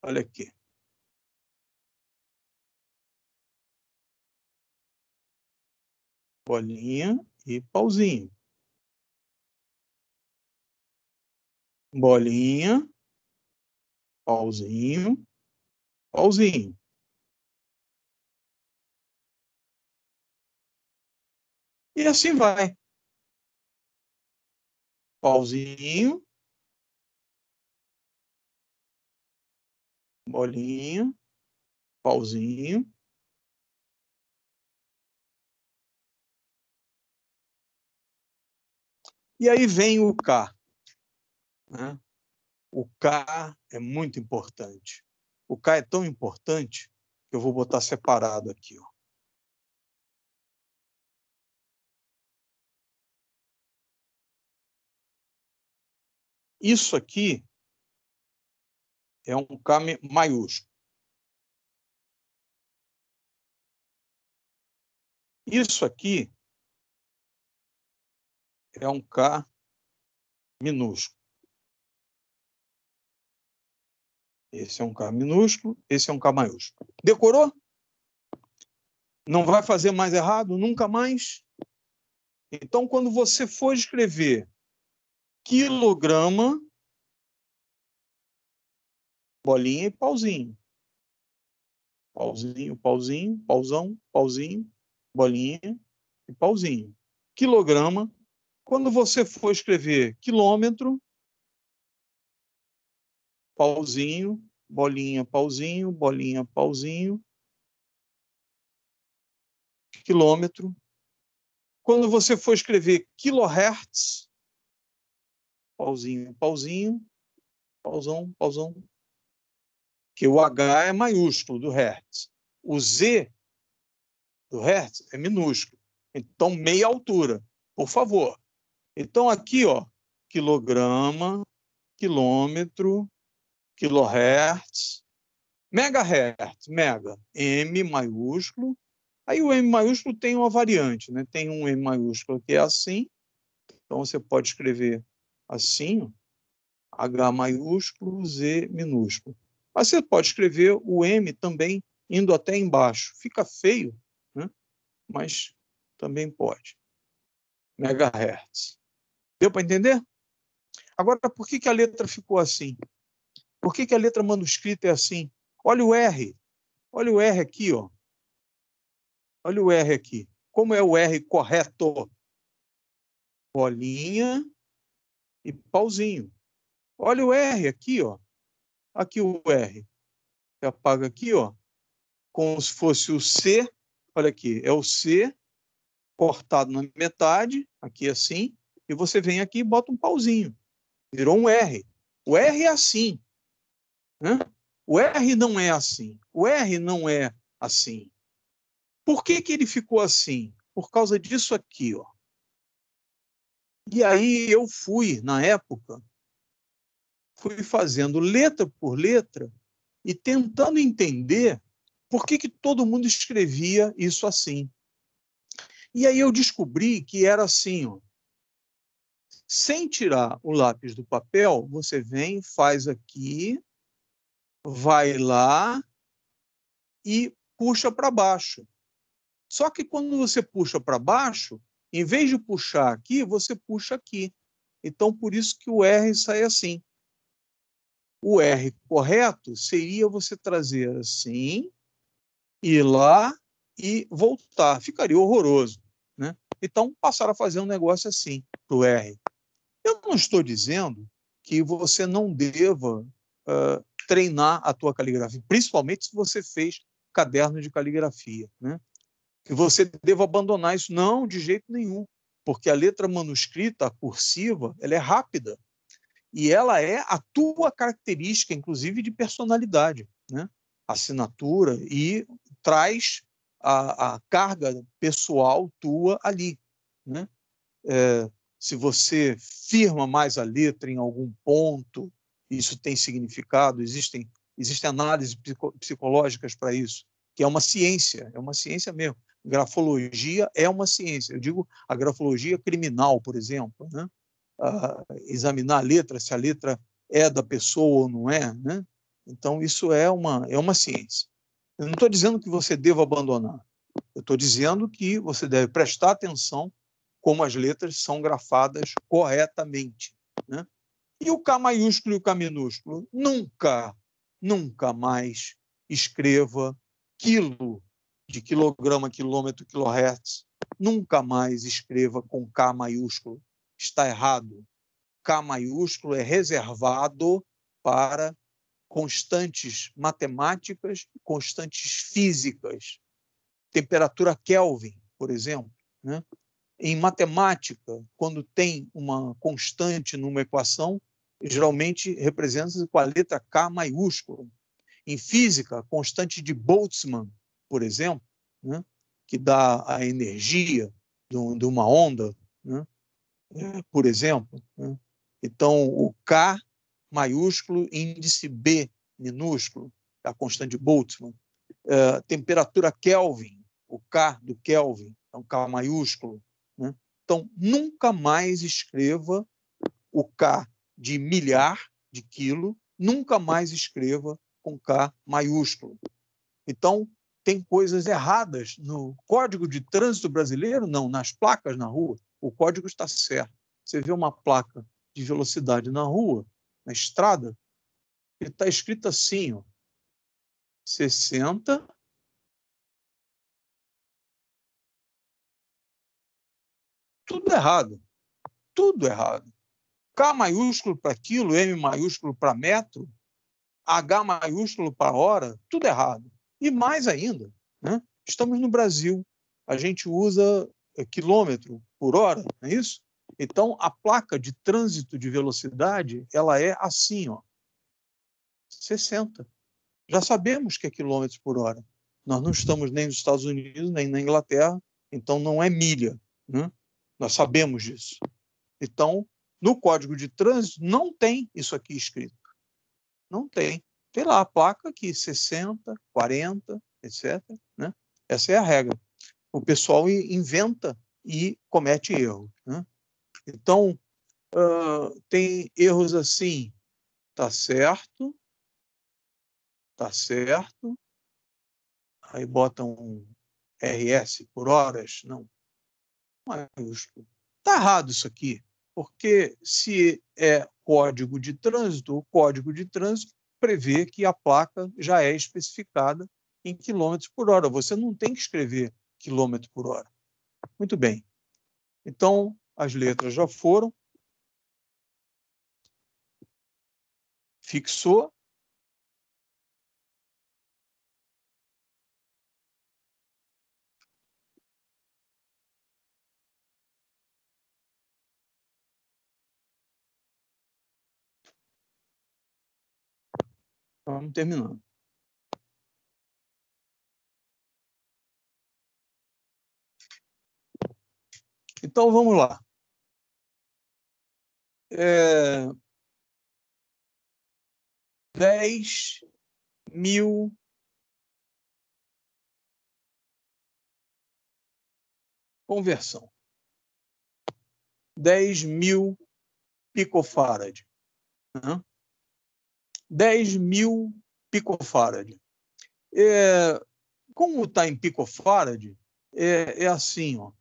Olha aqui. Bolinha e pauzinho. Bolinha, pauzinho, pauzinho. E assim vai. Pauzinho, bolinha, pauzinho. E aí vem o K, né? O K é muito importante. O K é tão importante que eu vou botar separado aqui, ó. Isso aqui é um K maiúsculo. Isso aqui é um K minúsculo. Esse é um K minúsculo, esse é um K maiúsculo. Decorou? Não vai fazer mais errado? Nunca mais? Então, quando você for escrever quilograma, bolinha e pauzinho. Pauzinho, pauzinho, pauzão, pauzinho, bolinha e pauzinho. Quilograma. Quando você for escrever quilômetro, pauzinho, bolinha, pauzinho, bolinha, pauzinho, quilômetro. Quando você for escrever quilohertz, pauzinho, pauzinho, pauzão, pauzão, que o H é maiúsculo do hertz. O Z do hertz é minúsculo. Então, meia altura, por favor. Então, aqui, ó, quilograma, quilômetro, quilohertz, megahertz, mega, M maiúsculo. Aí o M maiúsculo tem uma variante, né? Tem um M maiúsculo que é assim, então você pode escrever assim, ó, H maiúsculo, Z minúsculo. Mas você pode escrever o M também indo até embaixo. Fica feio, né? Mas também pode. Megahertz. Deu para entender? Agora, por que a letra ficou assim? Por que a letra manuscrita é assim? Olha o R. Olha o R aqui, ó. Olha o R aqui. Como é o R correto? Bolinha e pauzinho. Olha o R aqui, ó. Aqui o R. Você apaga aqui, ó. Como se fosse o C. Olha aqui, é o C cortado na metade, aqui assim, e você vem aqui e bota um pauzinho. Virou um R. O R é assim, né? O R não é assim. O R não é assim. Por que ele ficou assim? Por causa disso aqui, ó. E aí eu fui, na época, fui fazendo letra por letra e tentando entender por que todo mundo escrevia isso assim. E aí eu descobri que era assim, ó. Sem tirar o lápis do papel, você vem, faz aqui, vai lá e puxa para baixo. Só que quando você puxa para baixo, em vez de puxar aqui, você puxa aqui. Então, por isso que o R sai assim. O R correto seria você trazer assim, ir lá e voltar. Ficaria horroroso, né? Então, passaram a fazer um negócio assim, para o R. Eu não estou dizendo que você não deva treinar a tua caligrafia, principalmente se você fez caderno de caligrafia, né? Que você deva abandonar isso. Não, de jeito nenhum, porque a letra manuscrita, a cursiva, ela é rápida e ela é a tua característica, inclusive de personalidade, né? Assinatura, e traz a carga pessoal tua ali, né? Se você firma mais a letra em algum ponto, isso tem significado, existem análises psicológicas para isso, que é uma ciência mesmo. Grafologia é uma ciência. Eu digo a grafologia criminal, por exemplo, né? Examinar a letra, se a letra é da pessoa ou não é, né? Então, isso é uma ciência. Eu não estou dizendo que você deva abandonar. Eu estou dizendo que você deve prestar atenção como as letras são grafadas corretamente, né? E o K maiúsculo e o K minúsculo? Nunca mais escreva quilo de quilograma, quilômetro, quilohertz. Nunca mais escreva com K maiúsculo. Está errado. K maiúsculo é reservado para constantes matemáticas, constantes físicas. Temperatura Kelvin, por exemplo, né? Em matemática, quando tem uma constante numa equação, geralmente representa-se com a letra K maiúscula. Em física, a constante de Boltzmann, por exemplo, né, que dá a energia de uma onda, né, por exemplo, né? Então, o K maiúsculo, índice B minúsculo, a constante de Boltzmann. Temperatura Kelvin, o K do Kelvin, é um K maiúsculo, né? Então, nunca mais escreva o K de milhar, de quilo, nunca mais escreva com K maiúsculo. Então, tem coisas erradas no Código de Trânsito Brasileiro, não, nas placas na rua. O código está certo. Você vê uma placa de velocidade na rua, na estrada, ele está escrito assim, ó, 60, tudo errado, tudo errado. K maiúsculo para quilo, M maiúsculo para metro, H maiúsculo para hora, tudo errado. E mais ainda, né? Estamos no Brasil, a gente usa quilômetro por hora, não é isso? Então, a placa de trânsito de velocidade, ela é assim, ó, 60. Já sabemos que é quilômetros por hora. Nós não estamos nem nos Estados Unidos, nem na Inglaterra, então não é milha, né? Nós sabemos disso. Então, no Código de Trânsito, não tem isso aqui escrito. Não tem. Tem lá a placa aqui, 60, 40, etc. Né? Essa é a regra. O pessoal inventa e comete erro. Né? Então, tem erros assim, tá certo, aí botam um RS por horas, não maiúsculo. Está errado isso aqui, porque se é código de trânsito, o código de trânsito prevê que a placa já é especificada em quilômetros por hora. Você não tem que escrever quilômetro por hora. Muito bem. Então, as letras já foram. Fixou. Vamos terminando. Então, vamos lá. 10.000 conversão. 10.000 picofarad. Né? 10.000 picofarad. Como está em picofarad, é assim, ó,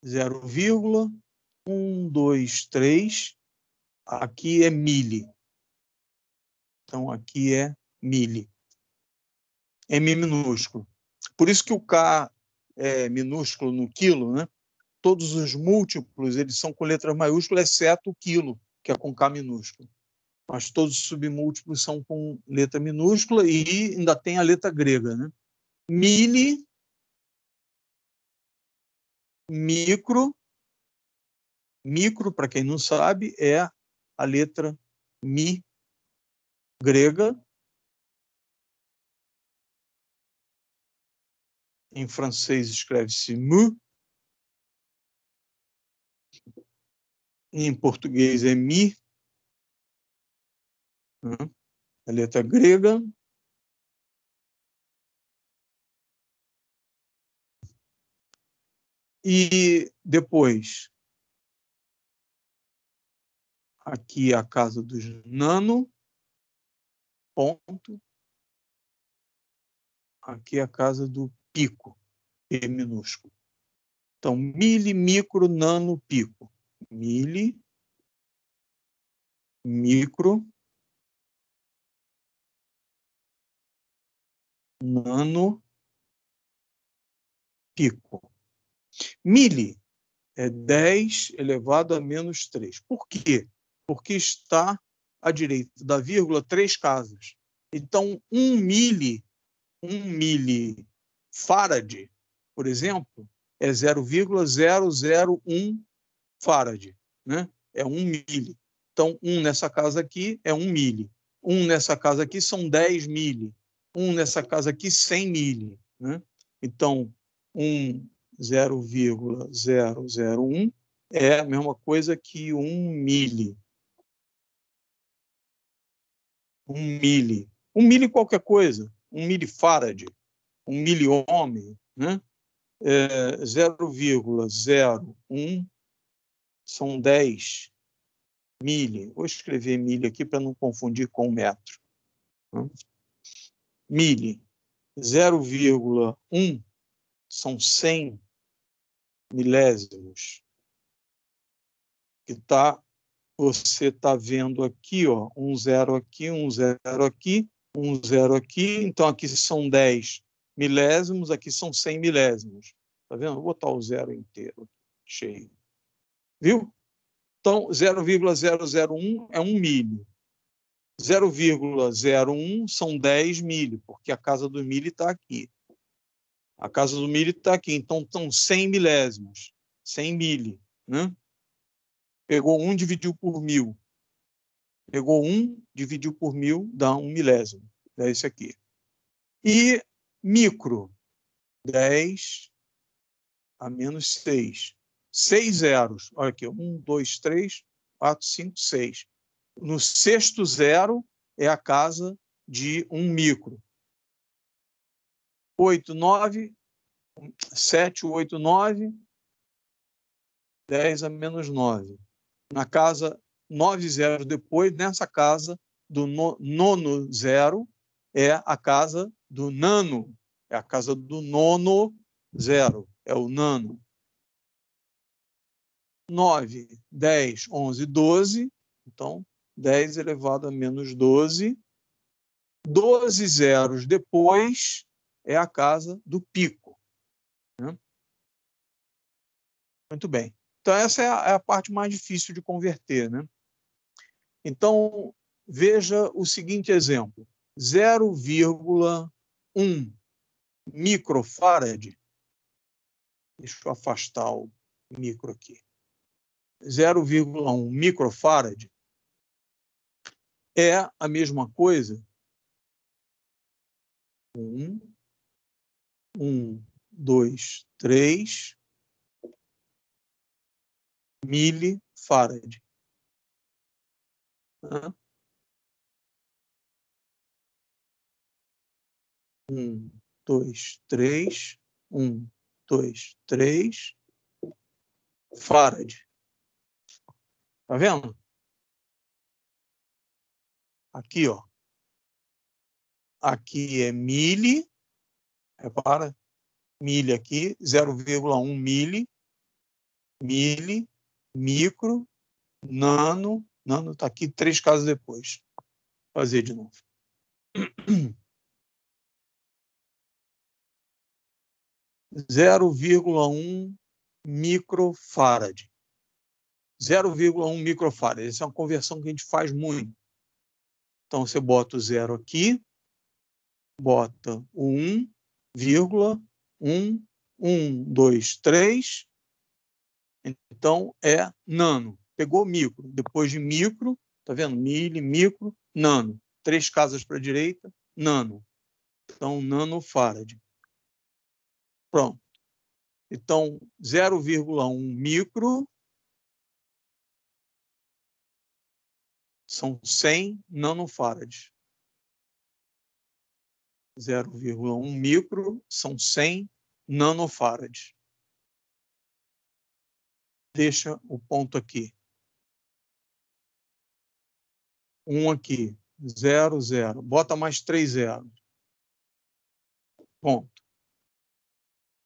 0,123, aqui é mili. Então, aqui é mili. M minúsculo. Por isso que o K é minúsculo no quilo, né? Todos os múltiplos eles são com letras maiúsculas, exceto o quilo, que é com K minúsculo. Mas todos os submúltiplos são com letra minúscula e ainda tem a letra grega, né? Mili, micro, para quem não sabe, é a letra mi grega. Em francês escreve-se mu. Em português é mi. A letra grega. E depois, aqui é a casa dos nano, ponto. Aqui é a casa do pico, P minúsculo. Então, mili, micro, nano, pico. Mili, micro, nano, pico. Mili é 10 elevado a menos 3. Por quê? Porque está à direita da vírgula 3 casas. Então, 1 milifarad, por exemplo, é 0,001 farad, né? É 1 mili. Então, 1 nessa casa aqui é 1 mili. 1 nessa casa aqui são 10 mili. 1 nessa casa aqui, 100 mili. Né? Então, 0,001 é a mesma coisa que 1 mili. 1 mili. 1 mili qualquer coisa. 1 milifarad. 1 miliohm. Né? 0,01 são 10 mili. Vou escrever mili aqui para não confundir com metro. Mili. 0,1 são 100 milésimos. Você está vendo aqui, ó, um zero aqui, um zero aqui, um zero aqui. Então, aqui são 10 milésimos, aqui são 100 milésimos. Está vendo? Vou botar o zero inteiro, cheio. Viu? Então, 0,001 é 1 milho. 0,01 são 10 milho, porque a casa do milho está aqui. A casa do milho está aqui. Então, estão 100 milésimos. 100 milho, né? Pegou 1, dividiu por 1000. Pegou 1, dividiu por 1000, dá 1 milésimo. É esse aqui. E micro, 10 a menos 6. 6 zeros. Olha aqui, 1, 2, 3, 4, 5, 6. No sexto zero é a casa de 1 micro. 8, 9, 7, 8, 9, 10 a menos 9. Na casa 9 zeros depois, nessa casa do nono zero, é a casa do nano. É a casa do nono zero. É o nano. 9, 10, 11, 12. Então, 10 elevado a menos 12. 12 zeros depois é a casa do pico. Né? Muito bem. Então, essa é a parte mais difícil de converter. Né? Então, veja o seguinte exemplo. 0,1 microfarad. Deixa eu afastar o micro aqui. 0,1 microfarad é a mesma coisa. 1, 2, 3 milifarad. 1, 2, 3. 1, 2, 3 farad. Tá vendo? Aqui, ó. Aqui é mili. Repara. Mili aqui. 0,1 mili. Mili. Micro. Nano. Nano está aqui 3 casas depois. Vou fazer de novo. 0,1 microfarad. 0,1 microfarad. Essa é uma conversão que a gente faz muito. Então, você bota o zero aqui, bota o 1, 1, 2, 3. Então, é nano. Pegou micro. Depois de micro, tá vendo? Mili, micro, nano. 3 casas para a direita, nano. Então, nanofarad. Pronto. Então, 0,1 micro são 100 nanofarads. 0,1 micro são 100 nanofarads. Deixa o ponto aqui. 1 aqui. 0, 0. Bota mais 3 zeros. Ponto.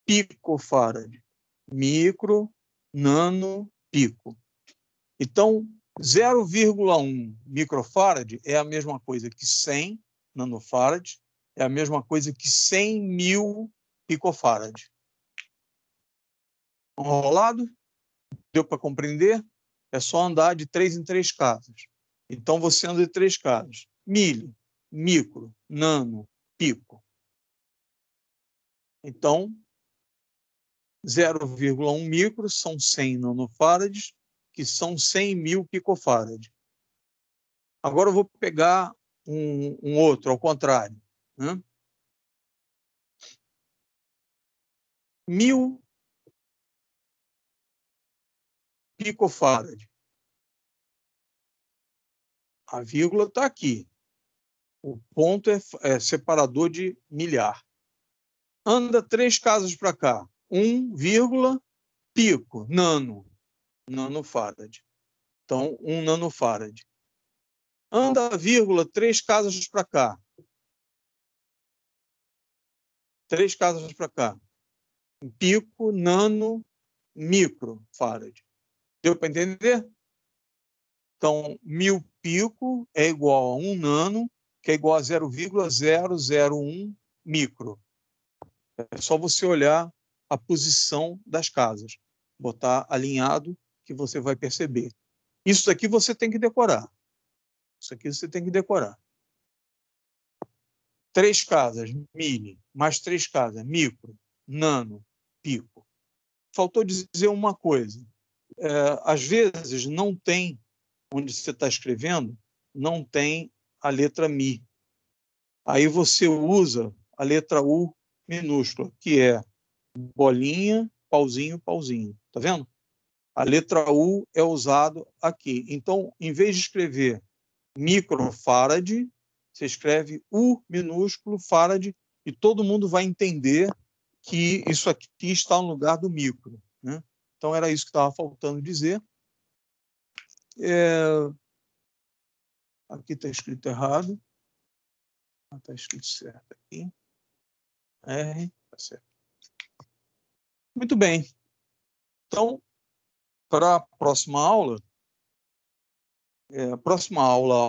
Picofarad. Micro, nano, pico. Então, 0,1 microfarad é a mesma coisa que 100 nanofarad, é a mesma coisa que 100 mil picofarad. Enrolado? Deu para compreender? É só andar de 3 em 3 casas. Então, você anda de 3 casas. Milho, micro, nano, pico. Então, 0,1 micro são 100 nanofarads, que são 100 mil picofarad. Agora eu vou pegar um outro, ao contrário. Né? 1000 picofarad. A vírgula está aqui. O ponto é separador de milhar. Anda 3 casas para cá. 1, pico, nanofarad. Então, 1 nanofarad. Anda, vírgula, 3 casas para cá. 3 casas para cá. Pico, nano, microfarad. Deu para entender? Então, 1000 pico é igual a 1 nano, que é igual a 0,001 micro. É só você olhar a posição das casas, botar alinhado, que você vai perceber. Isso aqui você tem que decorar. Isso aqui você tem que decorar. 3 casas, mili, mais 3 casas, micro, nano, pico. Faltou dizer uma coisa. Às vezes não tem, onde você está escrevendo, não tem a letra Mi. Aí você usa a letra U minúscula, que é bolinha, pauzinho, pauzinho. Tá vendo? A letra U é usado aqui. Então, em vez de escrever microfarad, você escreve U minúsculo, farad, e todo mundo vai entender que isso aqui está no lugar do micro, né? Então, era isso que estava faltando dizer. Aqui está escrito errado. Está escrito certo aqui. R, está certo. Muito bem. Então, para a próxima aula,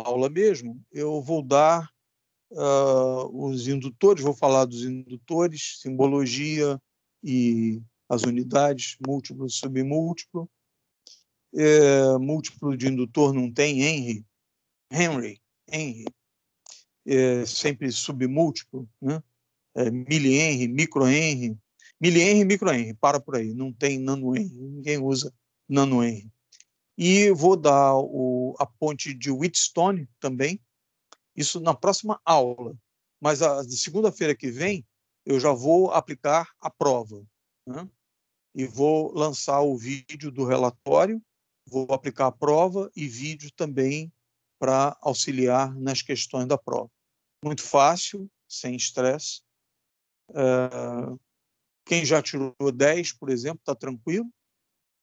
aula mesmo, eu vou dar os indutores, vou falar dos indutores, simbologia e as unidades, múltiplo e submúltiplo. Múltiplo de indutor não tem Henry, sempre submúltiplo, né? Mili-Henry, micro-Henry, mili-Henry, micro-Henry, para por aí, não tem nano-Henry, ninguém usa nano-Henry. E vou dar a ponte de Wheatstone também, isso na próxima aula. Mas a segunda-feira que vem eu já vou aplicar a prova, né? E vou lançar o vídeo do relatório, vou aplicar a prova e vídeo também para auxiliar nas questões da prova. Muito fácil, sem estresse. Quem já tirou 10, por exemplo, está tranquilo.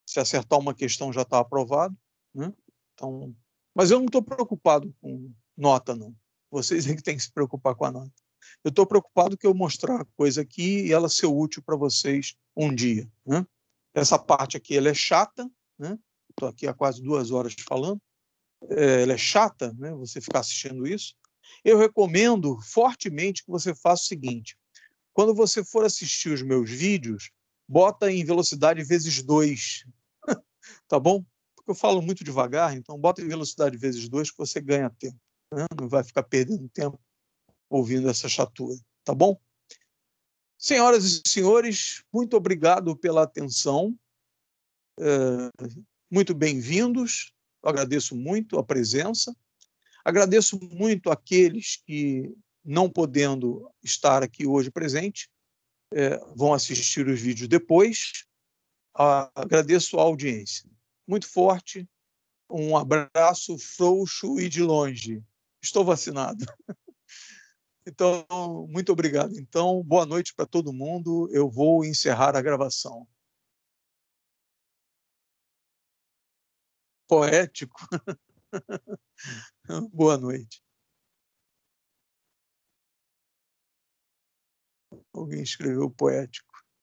Se acertar uma questão já está aprovado, né? Então, mas eu não estou preocupado com nota, não. Vocês é que têm que se preocupar com a nota. Eu estou preocupado que eu mostrar a coisa aqui e ela ser útil para vocês um dia, né? Essa parte aqui ela é chata, né? Estou aqui há quase 2 horas falando. Ela é chata, né? Você ficar assistindo isso. Eu recomendo fortemente que você faça o seguinte: quando você for assistir os meus vídeos, bota em velocidade vezes 2, tá bom? Porque eu falo muito devagar, então bota em velocidade vezes 2 que você ganha tempo, né? Não vai ficar perdendo tempo ouvindo essa chatura, tá bom? Senhoras e senhores, muito obrigado pela atenção. Muito bem-vindos. Eu agradeço muito a presença. Agradeço muito aqueles que, não podendo estar aqui hoje presente, vão assistir os vídeos depois. Agradeço a audiência. Muito forte. Um abraço frouxo e de longe. Estou vacinado. Então, muito obrigado. Então, boa noite para todo mundo. Eu vou encerrar a gravação. Poético. Boa noite. Alguém escreveu poético.